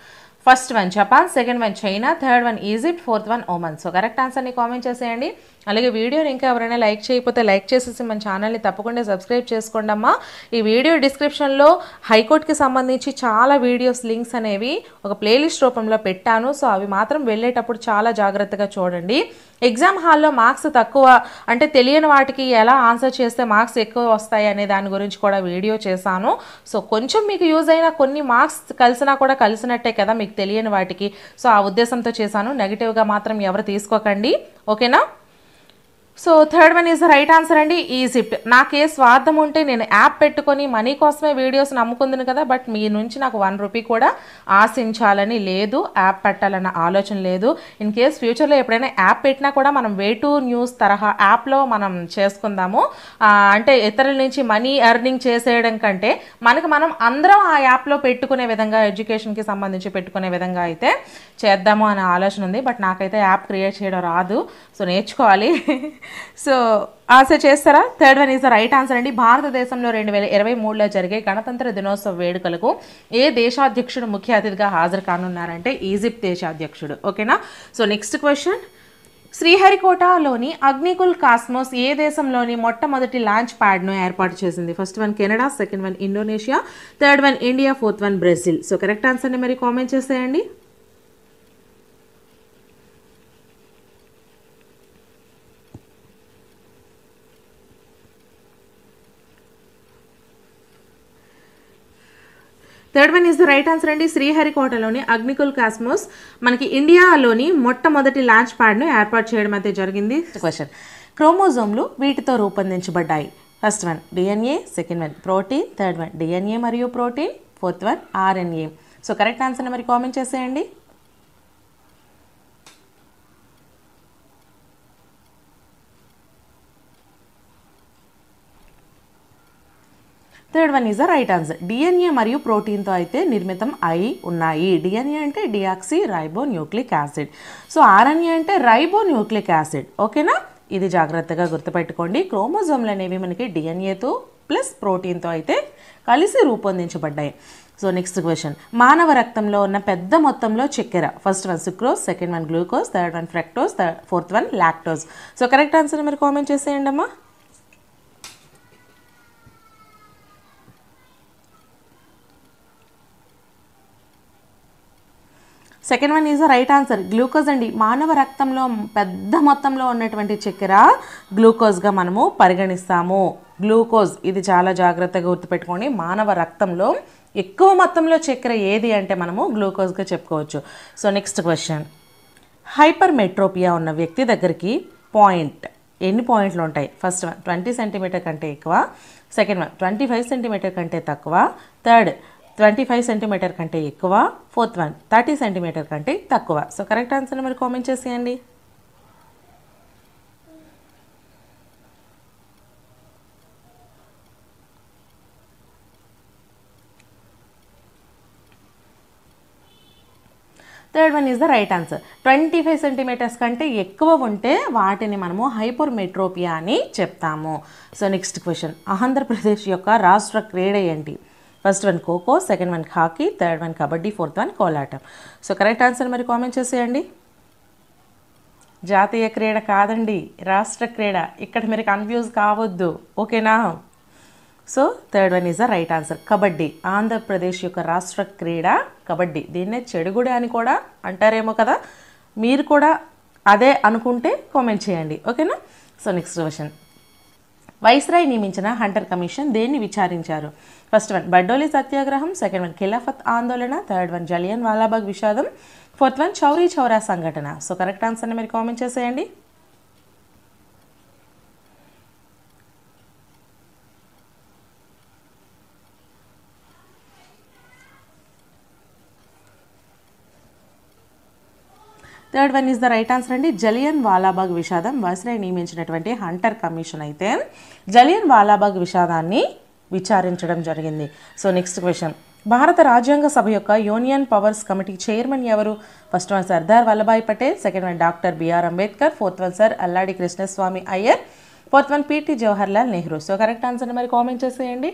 First one Japan, second one China, third one Egypt, fourth one Oman. So correct ఆన్సర్ని కామెంట్ చేసేయండి. అలాగే వీడియోని ఇంకా ఎవరైనా లైక్ చేయకపోతే లైక్ చేసేసి మన ఛానల్ని తప్పకుండా సబ్స్క్రైబ్ చేసుకోండి అమ్మా. ఈ వీడియో డిస్క్రిప్షన్లో హైకోర్టుకి సంబంధించి చాలా వీడియోస్ లింక్స్ అనేవి ఒక ప్లేలిస్ట్ రూపంలో పెట్టాను. సో అవి మాత్రం వెళ్ళేటప్పుడు చాలా జాగ్రత్తగా చూడండి. ఎగ్జామ్ హాల్లో మార్క్స్ తక్కువ అంటే తెలియని వాటికి ఎలా ఆన్సర్ చేస్తే మార్క్స్ ఎక్కువ వస్తాయి అనే దాని గురించి కూడా వీడియో చేశాను. సో కొంచెం మీకు యూజ్ అయిన కొన్ని మార్క్స్ కలిసినా కూడా కలిసినట్టే కదా మీకు తెలియని వాటికి. సో ఆ ఉద్దేశంతో చేశాను. నెగిటివ్గా మాత్రం ఎవరు తీసుకోకండి. ఓకేనా. So third one is the right answer అండి. ఈజిప్ట్. నాకే స్వార్థం ఉంటే నేను యాప్ పెట్టుకొని మనీ కోసమే వీడియోస్ నమ్ముకుందును కదా, బట్ మీ నుంచి నాకు 1 రూపీ కూడా ఆశించాలని లేదు, యాప్ పెట్టాలన్న ఆలోచన లేదు. ఇన్ కేస్ ఫ్యూచర్లో ఎప్పుడైనా యాప్ పెట్టినా కూడా మనం వే2 న్యూస్ తరహా యాప్లో మనం చేసుకుందాము. అంటే ఇతరుల నుంచి మనీ ఎర్నింగ్ చేసేయడం కంటే మనకు మనం అందరం ఆ యాప్లో పెట్టుకునే విధంగా, ఎడ్యుకేషన్కి సంబంధించి పెట్టుకునే విధంగా అయితే చేద్దాము అనే ఆలోచన ఉంది. బట్ నాకైతే యాప్ క్రియేట్ చేయడం రాదు. సో నేర్చుకోవాలి. సో ఆన్సర్ చేస్తారా? Third one is the right answer అండి. భారతదేశంలో 2023లో జరిగే గణతంత్ర దినోత్సవ వేడుకలకు ఏ దేశాధ్యక్షుడు ముఖ్య అతిథిగా హాజరు కానున్నారంటే ఈజిప్ట్ దేశాధ్యక్షుడు. ఓకేనా. సో నెక్స్ట్ క్వశ్చన్, శ్రీహరికోటలోని అగ్నికుల్ కాస్మోస్ ఏ దేశంలోని మొట్టమొదటి లాంచ్ ప్యాడ్ను ఏర్పాటు చేసింది? First one Canada, second one Indonesia, third one India, fourth one Brazil. So correct ఆన్సర్ని మరి కామెంట్ చేసేయండి. Third one is the right answer అండి. శ్రీహరికోటలోని అగ్నికుల్ కాస్మోస్ మనకి ఇండియాలోని మొట్టమొదటి లాంచ్ ప్యాడ్ను ఏర్పాటు చేయడం అయితే జరిగింది. క్వశ్చన్, క్రోమోజోమ్లు వీటితో రూపొందించబడ్డాయి? First one DNA, second one protein, third one DNA మరియు protein, fourth one RNA. So correct ఆన్సర్ని మరి కామెంట్ చేసేయండి. Third one is the right answer. DNA మరియు ప్రోటీన్తో అయితే నిర్మితం అయి ఉన్నాయి. డిఎన్ఏ అంటే deoxy ribo nucleic acid. So RNA అంటే రైబో న్యూక్లిక్ యాసిడ్. ఓకేనా. ఇది జాగ్రత్తగా గుర్తుపెట్టుకోండి. క్రోమోజోమ్లు అనేవి మనకి డిఎన్ఏతో ప్లస్ ప్రోటీన్తో అయితే కలిసి రూపొందించబడ్డాయి. సో నెక్స్ట్ క్వశ్చన్, మానవ రక్తంలో ఉన్న పెద్ద మొత్తంలో చక్కెర? First one sucrose, second one glucose, third one fructose, fourth one lactose. So correct answer మీరు కామెంట్ చేసేయండి అమ్మా. Second one is the right answer. Glucose అండి. మానవ రక్తంలో పెద్ద మొత్తంలో ఉన్నటువంటి చక్కెర గ్లూకోజ్గా మనము పరిగణిస్తాము. గ్లూకోజ్, ఇది చాలా జాగ్రత్తగా గుర్తుపెట్టుకోండి. మానవ రక్తంలో ఎక్కువ మొత్తంలో చక్కెర ఏది అంటే మనము గ్లూకోజ్గా చెప్పుకోవచ్చు. సో నెక్స్ట్ క్వశ్చన్, హైపర్ మెట్రోపియా ఉన్న వ్యక్తి దగ్గరికి ఎన్ని పాయింట్లు ఉంటాయి? ఫస్ట్ వన్ 20 సెంటీమీటర్ కంటే ఎక్కువ, సెకండ్ వన్ 25 సెంటీమీటర్ కంటే తక్కువ, థర్డ్ 25 సెంటీమీటర్ కంటే ఎక్కువ, ఫోర్త్ వన్ 30 సెంటీమీటర్ కంటే తక్కువ. సో కరెక్ట్ ఆన్సర్ని మరి కామెంట్ చేసేయండి. Third one is the right answer. 25 centimetres కంటే ఎక్కువ ఉంటే వాటిని మనము హైపోమెట్రోపియా అని చెప్తాము. సో నెక్స్ట్ క్వశ్చన్, ఆంధ్రప్రదేశ్ యొక్క రాష్ట్ర క్రీడ ఏంటి? First one kho kho, second one hockey, third one kabaddi, fourth one Kolatam. So correct answer మరి కామెంట్ చేసేయండి. జాతీయ క్రీడ కాదండి, రాష్ట్ర క్రీడ. ఇక్కడ మీరు కన్ఫ్యూజ్ కావద్దు, ఓకేనా? So third one is the right answer. Kabaddi Andhra Pradesh యొక్క రాష్ట్ర క్రీడ కబడ్డీ. దీన్నే చెడుగుడి అని కూడా అంటారేమో కదా, మీరు కూడా అదే అనుకుంటే కామెంట్ చేయండి, ఓకేనా? సో నెక్స్ట్ క్వశ్చన్, వైస్రాయ్ నియమించిన హంటర్ కమిషన్ దేన్ని విచారించారు? ఫస్ట్ వన్ బర్డోలి సత్యాగ్రహం, సెకండ్ వన్ ఖిలాఫత్ ఆందోళన, థర్డ్ వన్ జలియన్ వాలాబాగ్ విషాదం, ఫోర్త్ వన్ చౌరీ చౌరా సంఘటన. సో కరెక్ట్ ఆన్సర్ని మీరు కామెంట్ చేసేయండి. Third one is the right answer అండి. జలియన్ వాలాబాగ్ విషాదం. వైస్రాయ్ నియమించినటువంటి హంటర్ కమిషన్ అయితే జలియన్ వాలాబాగ్ విషాదాన్ని విచారించడం జరిగింది. సో నెక్స్ట్ క్వశ్చన్, భారత రాజ్యాంగ సభ యొక్క యూనియన్ పవర్స్ కమిటీ చైర్మన్ ఎవరు? First one Sardar Vallabhbhai Patel, second one doctor BR Ambedkar, fourth one sir Alladi Krishnaswami Ayyar, fourth one PT Jawaharlal Nehru. So correct ఆన్సర్ని మరి కామెంట్ చేసేయండి.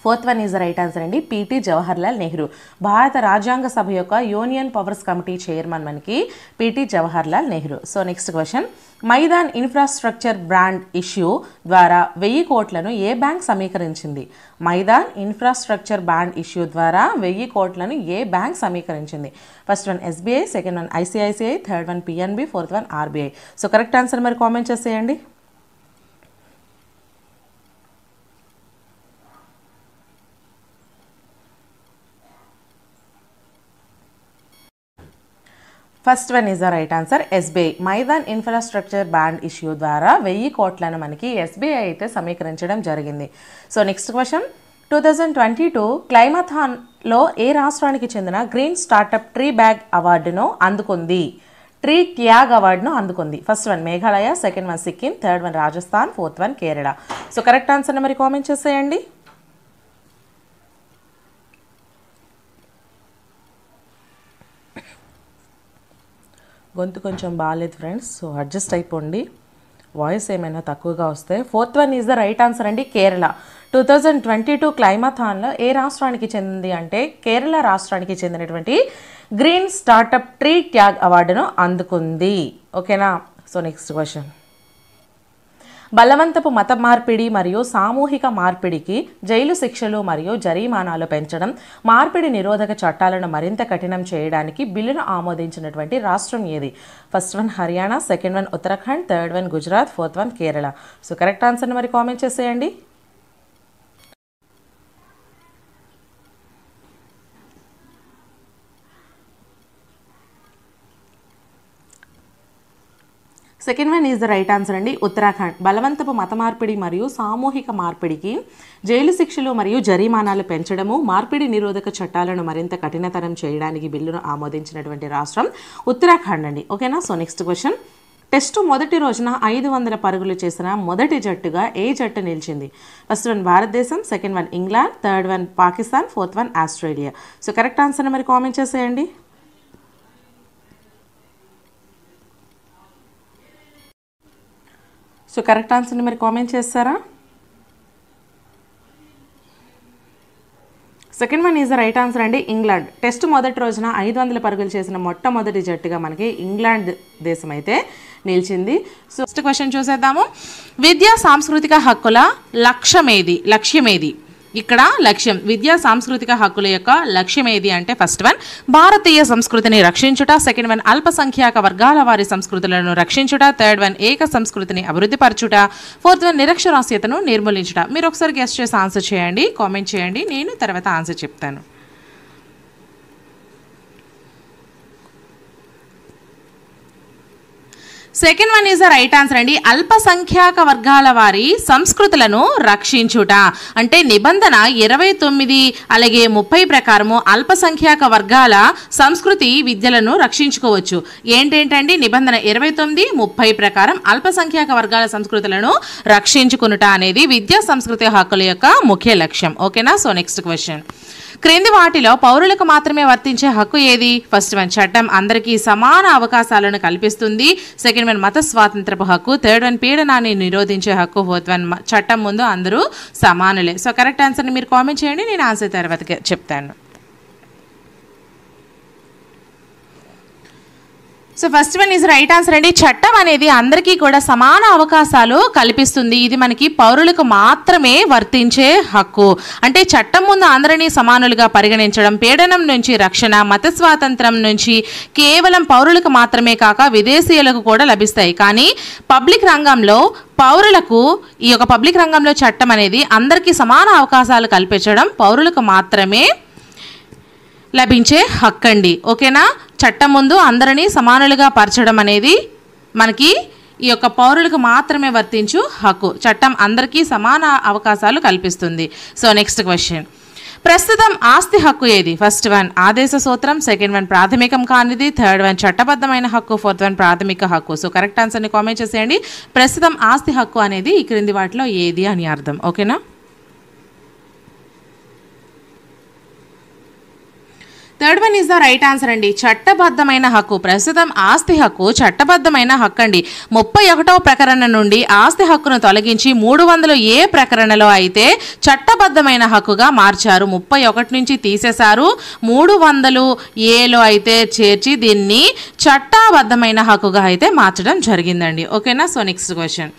Fourth one is the right answer అండి, పిటి జవహర్లాల్ నెహ్రూ. భారత రాజ్యాంగ సభ యొక్క యూనియన్ పవర్స్ కమిటీ చైర్మన్ మనకి PT Jawaharlal Nehru. So next question, Maidan infrastructure bond issue ద్వారా 1000 కోట్లను ఏ bank సమీకరించింది? Maidan infrastructure bond issue ద్వారా 1000 కోట్లను ఏ బ్యాంక్ సమీకరించింది? First one SBI, second one ICICI, third one PNB, fourth one RBI. So correct answer మరి comment చేసేయండి. First one is the right answer, SBI. Maidan infrastructure bond issue ద్వారా 1000 కోట్లను మనకి SBI అయితే సమీకరించడం జరిగింది. సో నెక్స్ట్ క్వశ్చన్, 2022 క్లైమాథాన్లో ఏ రాష్ట్రానికి చెందిన గ్రీన్ స్టార్టప్ ట్రీ బ్యాగ్ అవార్డును అందుకుంది? ట్రీ ట్యాగ్ అవార్డును అందుకుంది. First one Meghalaya, second one Sikkim, third one Rajasthan, fourth one Kerala. So correct ఆన్సర్ని మరి కామెంట్ చేసేయండి. గొంతు కొంచెం బాగాలేదు ఫ్రెండ్స్, సో అడ్జస్ట్ అయిపోండి, వాయిస్ ఏమైనా తక్కువగా వస్తే. Fourth one is the right answer అండి, కేరళ. 2022 క్లైమాథాన్లో ఏ రాష్ట్రానికి చెందింది అంటే కేరళ రాష్ట్రానికి చెందినటువంటి గ్రీన్ స్టార్టప్ ట్రీ ట్యాగ్ అవార్డును అందుకుంది, ఓకేనా? సో నెక్స్ట్ క్వశ్చన్, బలవంతపు మత మార్పిడి మరియు సామూహిక మార్పిడికి జైలు శిక్షలు మరియు జరిమానాలు పెంచడం, మార్పిడి నిరోధక చట్టాలను మరింత కఠినం చేయడానికి బిల్లును ఆమోదించినటువంటి రాష్ట్రం ఏది? First one Haryana, second one Uttarakhand, third one Gujarat, fourth one Kerala. So correct ఆన్సర్ని మరి కామెంట్ చేసేయండి. Second one is the right answer అండి, ఉత్తరాఖండ్. బలవంతపు మత మార్పిడి మరియు సామూహిక మార్పిడికి జైలు శిక్షలు మరియు జరిమానాలు పెంచడము, మార్పిడి నిరోధక చట్టాలను మరింత కఠినతరం చేయడానికి బిల్లును ఆమోదించినటువంటి రాష్ట్రం ఉత్తరాఖండ్ అండి, ఓకేనా? సో నెక్స్ట్ క్వశ్చన్, టెస్టు మొదటి రోజున 500 పరుగులు చేసిన మొదటి జట్టుగా ఏ జట్టు నిలిచింది? ఫస్ట్ వన్ భారతదేశం, second one England, third one Pakistan, fourth one Australia. So correct ఆన్సర్ని మరి కామెంట్ చేసేయండి. సో కరెక్ట్ ఆన్సర్ని మరి కామెంట్ చేస్తారా? Second one is the right answer అండి, ఇంగ్లాండ్. టెస్ట్ మొదటి రోజున 500 పరుగులు చేసిన మొట్టమొదటి జట్టుగా మనకి ఇంగ్లాండ్ దేశం అయితే నిలిచింది. సో నెక్స్ట్ క్వశ్చన్ చూసేద్దాము. విద్యా సాంస్కృతిక హక్కుల లక్ష్యమేది? ఇక్కడ లక్ష్యం, విద్యా సాంస్కృతిక హక్కుల యొక్క లక్ష్యం ఏది అంటే ఫస్ట్ వన్ భారతీయ సంస్కృతిని రక్షించుట, సెకండ్ వన్ అల్పసంఖ్యాక వర్గాల వారి సంస్కృతులను రక్షించుట, థర్డ్ వన్ ఏక సంస్కృతిని అభివృద్ధి పరచుట, ఫోర్త్ వన్ నిరక్షరాస్యతను నిర్మూలించుట. మీరు ఒకసారి గెస్ట్ చేసి ఆన్సర్ చేయండి, కామెంట్ చేయండి, నేను తర్వాత ఆన్సర్ చెప్తాను. Second one is the right answer అండి. అల్పసంఖ్యాక వర్గాల వారి సంస్కృతులను రక్షించుట అంటే నిబంధన 29 అలాగే 30 ప్రకారము అల్పసంఖ్యాక వర్గాల సంస్కృతి విద్యలను రక్షించుకోవచ్చు. ఏంటండి నిబంధన 29, 30 ప్రకారం అల్పసంఖ్యాక వర్గాల సంస్కృతులను రక్షించుకునుట అనేది విద్యా సంస్కృతి హక్కుల యొక్క ముఖ్య లక్ష్యం. ఓకేనా. సో నెక్స్ట్ క్వశ్చన్, క్రింది వాటిలో పౌరులకు మాత్రమే వర్తించే హక్కు ఏది? ఫస్ట్ వన్ చట్టం అందరికీ సమాన అవకాశాలను కల్పిస్తుంది. సెకండ్ వన్ మత స్వాతంత్రపు హక్కు. థర్డ్ వన్ పీడనాన్ని నిరోధించే హక్కు. ఫోర్త్ వన్ చట్టం ముందు అందరూ సమానులే. సో కరెక్ట్ ఆన్సర్ని మీరు కామెంట్ చేయండి, నేను ఆన్సర్ తర్వాత చెప్తాను. So first one is right answer అండి. చట్టం అనేది అందరికీ కూడా సమాన అవకాశాలు కల్పిస్తుంది. ఇది మనకి పౌరులకు మాత్రమే వర్తించే హక్కు. అంటే చట్టం ముందు అందరినీ సమానులుగా పరిగణించడం, పీడనం నుంచి రక్షణ, మత స్వాతంత్రం నుంచి కేవలం పౌరులకు మాత్రమే కాక విదేశీయులకు కూడా లభిస్తాయి. కానీ పబ్లిక్ రంగంలో పౌరులకు ఈ యొక్క పబ్లిక్ రంగంలో చట్టం అనేది అందరికీ సమాన అవకాశాలు కల్పించడం పౌరులకు మాత్రమే లభించే హక్కు అండి. ఓకేనా. చట్టం ముందు అందరినీ సమానులుగా పరచడం అనేది మనకి ఈ యొక్క పౌరులకు మాత్రమే వర్తించు హక్కు. చట్టం అందరికీ సమాన అవకాశాలు కల్పిస్తుంది. సో నెక్స్ట్ క్వశ్చన్, ప్రస్తుతం ఆస్తి హక్కు ఏది? ఫస్ట్ వన్ ఆదేశ సూత్రం. సెకండ్ వన్ ప్రాథమికం కానిది. థర్డ్ వన్ చట్టబద్ధమైన హక్కు. ఫోర్త్ వన్ ప్రాథమిక హక్కు. సో కరెక్ట్ ఆన్సర్ని కామెంట్ చేసేయండి. ప్రస్తుతం ఆస్తి హక్కు అనేది ఈ క్రింది వాటిలో ఏది అని అర్థం. ఓకేనా. Third one is the right answer అండి. చట్టబద్ధమైన హక్కు. ప్రస్తుతం ఆస్తి హక్కు చట్టబద్ధమైన హక్కు అండి. 31వ ప్రకరణ నుండి ఆస్తి హక్కును తొలగించి 300A ప్రకరణలో అయితే చట్టబద్ధమైన హక్కుగా మార్చారు. 31 నుంచి తీసేశారు, 300Aలో అయితే చేర్చి దీన్ని చట్టబద్ధమైన హక్కుగా అయితే మార్చడం జరిగిందండి. ఓకేనా. సో నెక్స్ట్ క్వశ్చన్,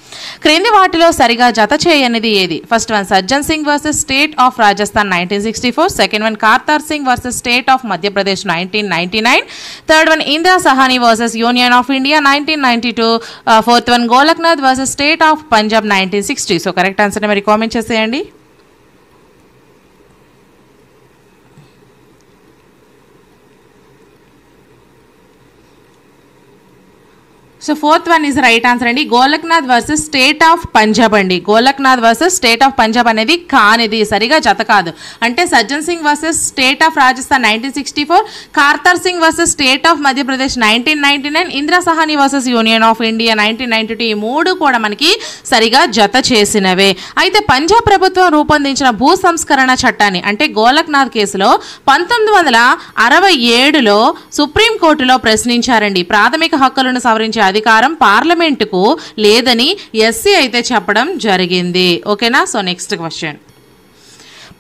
క్రింది వాటిలో సరిగా జత చేయనిది ఏది? First one Sajjan Singh versus state of Rajasthan 1964. Second one కార్తార్ Singh versus state of Madhya Pradesh 1999. Third one Indira Sahani versus union of India 1992. Fourth one Golaknath versus state of Punjab 1960. So correct ఆన్సర్ని మరి కామెంట్ చేసేయండి. So fourth one is right answer అండి. Golaknath versus state of Punjab అండి. Golaknath versus state of Punjab అనేది కానిది, సరిగా జత కాదు. అంటే Sajjan Singh versus state of Rajasthan 1964, కార్తార్ Singh versus state of Madhya Pradesh 1999, Indira Sahani versus union of India 1992. ఈ మూడు కూడా మనకి సరిగా జత చేసినవే. అయితే పంజాబ్ ప్రభుత్వం రూపొందించిన భూ సంస్కరణ చట్టాన్ని అంటే గోలక్నాథ్ కేసులో 1967లో సుప్రీంకోర్టులో ప్రశ్నించారండి. ప్రాథమిక హక్కులను సవరించే అధికారం పార్లమెంటుకు లేదని ఎస్సీ అయితే చెప్పడం జరిగింది. ఓకేనా. సో నెక్స్ట్ క్వశ్చన్,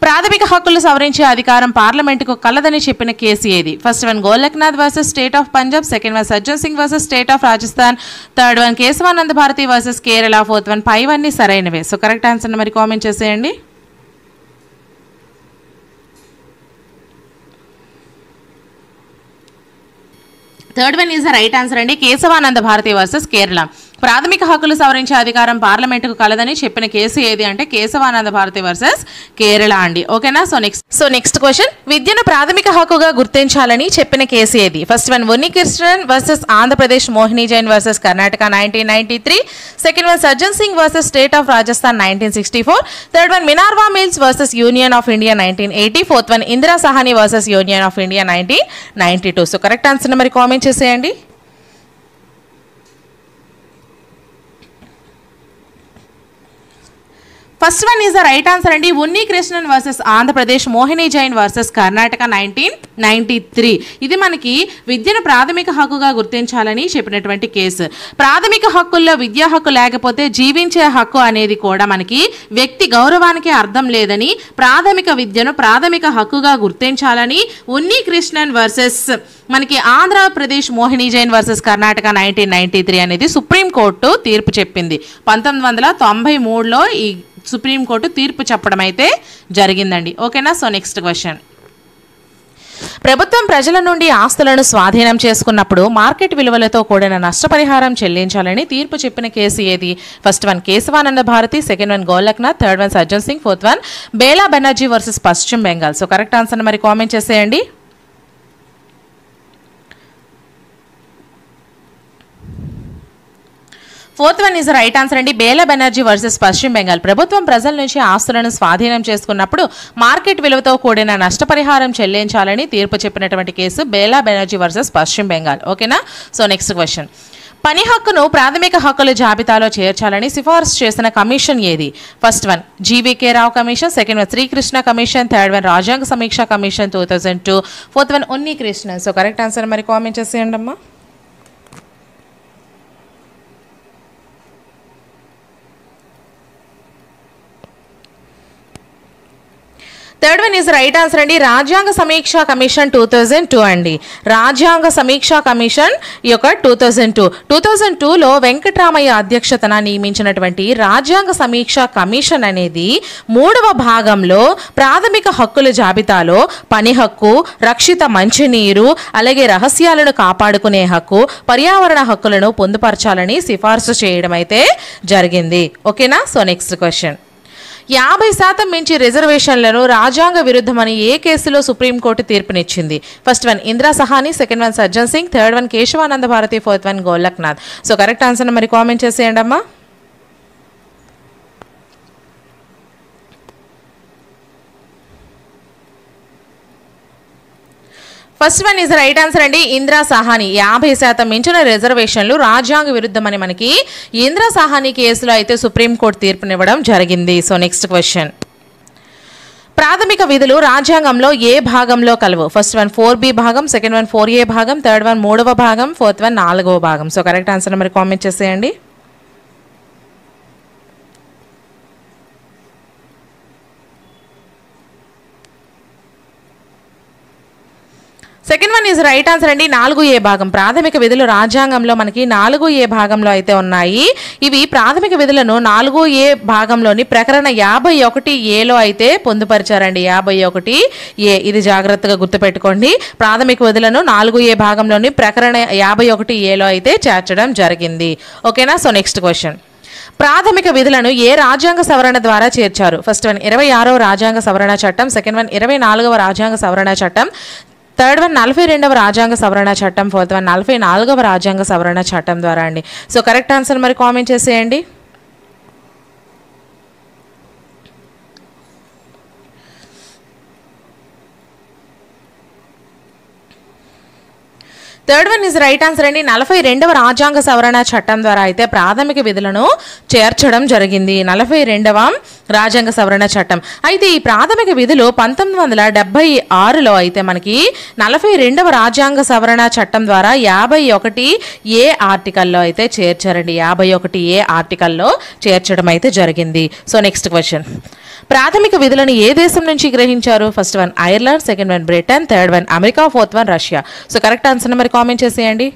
ప్రాథమిక హక్కులు సవరించే అధికారం పార్లమెంటుకు కలదని చెప్పిన కేసు ఏది? First one Golaknath versus state of Punjab. Second one Sajjan Singh versus state of Rajasthan. Third one Kesavananda Bharati versus Kerala. Fourth one పైవన్నీ సరైనవే. సో కరెక్ట్ ఆన్సర్ని మరి కామెంట్ చేసేయండి. Third one is the right answer అండి. కేశవానంద భారతి వర్సెస్ కేరళ. ప్రాథమిక హక్కులు సవరించే అధికారం పార్లమెంటుకు కలదని చెప్పిన కేసు ఏది అంటే కేశవానంద భారతి వర్సెస్ కేరళ అండి. ఓకేనా. సో నెక్స్ట్ క్వశ్చన్, విద్యను ప్రాథమిక హక్కుగా గుర్తించాలని చెప్పిన కేసు ఏది? First one Unnikrishnan versus Andhra Pradesh, Mohini Jain versus Karnataka 1993. Second one Sajjan Singh versus state of Rajasthan 1964. Third one మినార్వా mills versus union of India 1980. Fourth one Indira Sahani versus union of India 1992. So correct ఆన్సర్ని మరి కామెంట్ చేసేయండి. First one is the right answer అండి. Unnikrishnan versus Andhra Pradesh, Mohini Jain versus Karnataka 1993. ఇది మనకి విద్యను ప్రాథమిక హక్కుగా గుర్తించాలని చెప్పినటువంటి కేసు. ప్రాథమిక హక్కుల్లో విద్యా హక్కు లేకపోతే జీవించే హక్కు అనేది కూడా మనకి వ్యక్తి గౌరవానికి అర్థం లేదని ప్రాథమిక విద్యను ప్రాథమిక హక్కుగా గుర్తించాలని ఉన్నికృష్ణన్ వర్సెస్ మనకి ఆంధ్రప్రదేశ్, మోహిని జైన్ వర్సెస్ కర్ణాటక 1993 అనేది సుప్రీంకోర్టు తీర్పు చెప్పింది. 1993లో ఈ సుప్రీంకోర్టు తీర్పు చెప్పడం అయితే జరిగిందండి. ఓకేనా. సో నెక్స్ట్ క్వశ్చన్, ప్రభుత్వం ప్రజల నుండి ఆస్తులను స్వాధీనం చేసుకున్నప్పుడు మార్కెట్ విలువలతో కూడిన నష్టపరిహారం చెల్లించాలని తీర్పు చెప్పిన కేసు ఏది? First one Kesavananda Bharati. Second one Golaknath. Third one Sajjan Singh. Fourth one Bela Banerjee versus Paschim Bengal. So correct ఆన్సర్ని మరి కామెంట్ చేసేయండి. Fourth one is right answer అండి. బేలా బెనర్జీ వర్సెస్ పశ్చిమ బెంగాల్. ప్రభుత్వం ప్రజల నుంచి ఆస్తులను స్వాధీనం చేసుకున్నప్పుడు మార్కెట్ విలువతో కూడిన నష్టపరిహారం చెల్లించాలని తీర్పు చెప్పినటువంటి కేసు బేలా బెనర్జీ వర్సెస్ పశ్చిమ బెంగాల్. ఓకేనా. So next question. పని హక్కును ప్రాథమిక హక్కుల జాబితాలో చేర్చాలని సిఫార్సు చేసిన కమిషన్ ఏది? First one GVK Rao commission, second one Srikrishna commission, third one రాజ్యాంగ సమీక్ష commission 2002, fourth one Unni Krishnan. So correct answer మరి కామెంట్ చేసేయండి అమ్మా. Third one is right answer అండి. రాజ్యాంగ సమీక్ష కమిషన్ 2002 అండి. రాజ్యాంగ సమీక్ష కమిషన్ ఈ యొక్క 2002లో వెంకటరామయ్య అధ్యక్షతన నియమించినటువంటి రాజ్యాంగ సమీక్ష కమిషన్ అనేది 3వ భాగంలో ప్రాథమిక హక్కుల జాబితాలో పని హక్కు, రక్షిత మంచినీరు, అలాగే రహస్యాలను కాపాడుకునే హక్కు, పర్యావరణ హక్కులను పొందుపరచాలని సిఫార్సు చేయడం అయితే జరిగింది. ఓకేనా. So next question. 50% మించి రిజర్వేషన్లను రాజ్యాంగ విరుద్ధమని ఏ కేసులో సుప్రీంకోర్టు తీర్పునిచ్చింది? First one Indira Sahani, second one Sajjan Singh, third one Kesavananda Bharati, fourth one Golaknath. So correct answer మరి కామెంట్ చేసేయండి అమ్మా. First one is right answer అండి. ఇందిరా సహాని 50% మించిన రిజర్వేషన్లు రాజ్యాంగ విరుద్ధమని మనకి ఇందిరా సహాని కేసులో అయితే సుప్రీంకోర్టు తీర్పునివ్వడం జరిగింది. So next question. ప్రాథమిక విధులు రాజ్యాంగంలో ఏ భాగంలో కలవు? ఫస్ట్ వన్ 4B భాగం, సెకండ్ వన్ 4A భాగం, థర్డ్ వన్ 3వ భాగం, ఫోర్త్ వన్ 4వ భాగం. సో కరెక్ట్ ఆన్సర్ మరి కామెంట్ చేసేయండి. Second one is right answer అండి. 4A భాగం. ప్రాథమిక విధులు రాజ్యాంగంలో మనకి 4A భాగంలో అయితే ఉన్నాయి. ఇవి ప్రాథమిక విధులను 4A భాగంలోని ప్రకరణ 51Aలో అయితే పొందుపరిచారండి. 51A ఇది జాగ్రత్తగా గుర్తుపెట్టుకోండి. ప్రాథమిక విధులను 4A భాగంలోని ప్రకరణ 51Aలో అయితే చేర్చడం జరిగింది. ఓకేనా. So next question. ప్రాథమిక విధులను ఏ రాజ్యాంగ సవరణ ద్వారా చేర్చారు? ఫస్ట్ వన్ 26వ రాజ్యాంగ సవరణ చట్టం, సెకండ్ వన్ 24వ రాజ్యాంగ సవరణ చట్టం, థర్డ్ వన్ 42వ రాజ్యాంగ సవరణ చట్టం, ఫోర్త్ వన్ 44వ రాజ్యాంగ సవరణ చట్టం ద్వారా అండి. సో కరెక్ట్ ఆన్సర్ మరి కామెంట్ చేసేయండి. Third one is right answer అండి. 42వ రాజ్యాంగ సవరణ చట్టం ద్వారా అయితే ప్రాథమిక విధులను చేర్చడం జరిగింది. 42వ రాజ్యాంగ సవరణ చట్టం. అయితే ఈ ప్రాథమిక విధులు 1976లో అయితే మనకి 42వ రాజ్యాంగ సవరణ చట్టం ద్వారా 51A ఆర్టికల్లో అయితే చేర్చారండి. 51A ఆర్టికల్లో చేర్చడం అయితే జరిగింది. So next question. ప్రాథమిక విధులను ఏ దేశం నుంచి గ్రహించారు? First one Ireland, second one Britain, third one America, fourth one Russia. So correct answer మరి కామెంట్ చేసేయండి.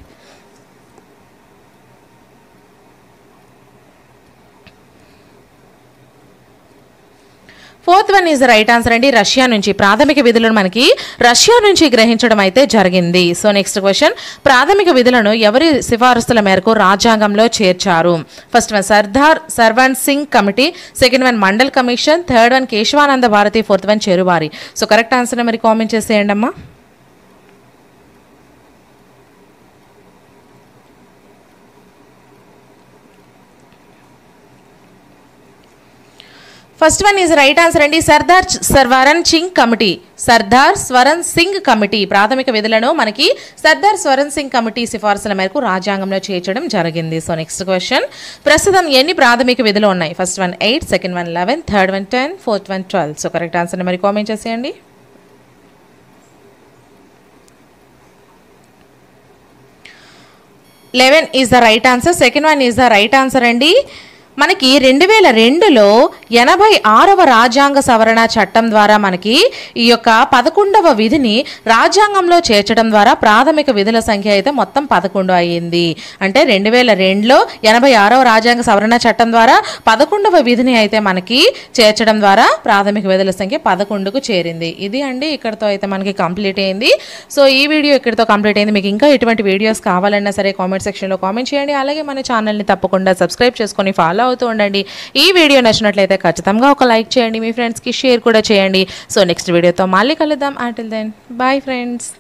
Fourth one is right answer అండి. రష్యా నుంచి ప్రాథమిక విధులను మనకి రష్యా నుంచి గ్రహించడం అయితే జరిగింది. So next question. ప్రాథమిక విధులను ఎవరి సిఫారసుల మేరకు రాజ్యాంగంలో చేర్చారు? First one Sardar Swaran Singh committee, second one Mandal commission, third one Kesavananda Bharati, fourth one చెరువారి. సో కరెక్ట్ ఆన్సర్ మరి కామెంట్ చేసేయండి అమ్మా. First one is right answer అండి. సర్దార్ స్వరన్ సింగ్ కమిటీ. సర్దార్ స్వరన్ సింగ్ కమిటీ ప్రాథమిక విధులను మనకి సర్దార్ స్వరన్ సింగ్ కమిటీ సిఫార్సుల మేరకు రాజ్యాంగంలో చేర్చడం జరిగింది. So next question. ప్రస్తుతం ఎన్ని ప్రాథమిక విధులు ఉన్నాయి? First one 8, second one 11, third one 10, fourth one 12. So correct answer మరి కామెంట్ చేసేయండి. 11 is the right answer. Second one is the right answer అండి. మనకి 2002లో 86వ రాజ్యాంగ సవరణ చట్టం ద్వారా మనకి ఈ యొక్క 11వ విధిని రాజ్యాంగంలో చేర్చడం ద్వారా ప్రాథమిక విధుల సంఖ్య అయితే మొత్తం 11 అయ్యింది. అంటే 2002లో 86వ రాజ్యాంగ సవరణ చట్టం ద్వారా 11వ విధిని అయితే మనకి చేర్చడం ద్వారా ప్రాథమిక విధుల సంఖ్య 11కు చేరింది. ఇది అండి ఇక్కడతో అయితే మనకి కంప్లీట్ అయింది. సో ఈ వీడియో ఇక్కడితో కంప్లీట్ అయింది. మీకు ఇంకా ఎటువంటి వీడియోస్ కావాలన్నా సరే కామెంట్ సెక్షన్లో కామెంట్ చేయండి. అలాగే మన ఛానల్ని తప్పకుండా సబ్స్క్రైబ్ చేసుకొని ఫాలో అవుతూ ఉండండి. ఈ వీడియో నచ్చినట్లయితే ఖచ్చితంగా ఒక లైక్ చేయండి. మీ ఫ్రెండ్స్కి షేర్ కూడా చేయండి. సో నెక్స్ట్ వీడియోతో మళ్ళీ కలుద్దాం. Until then bye friends.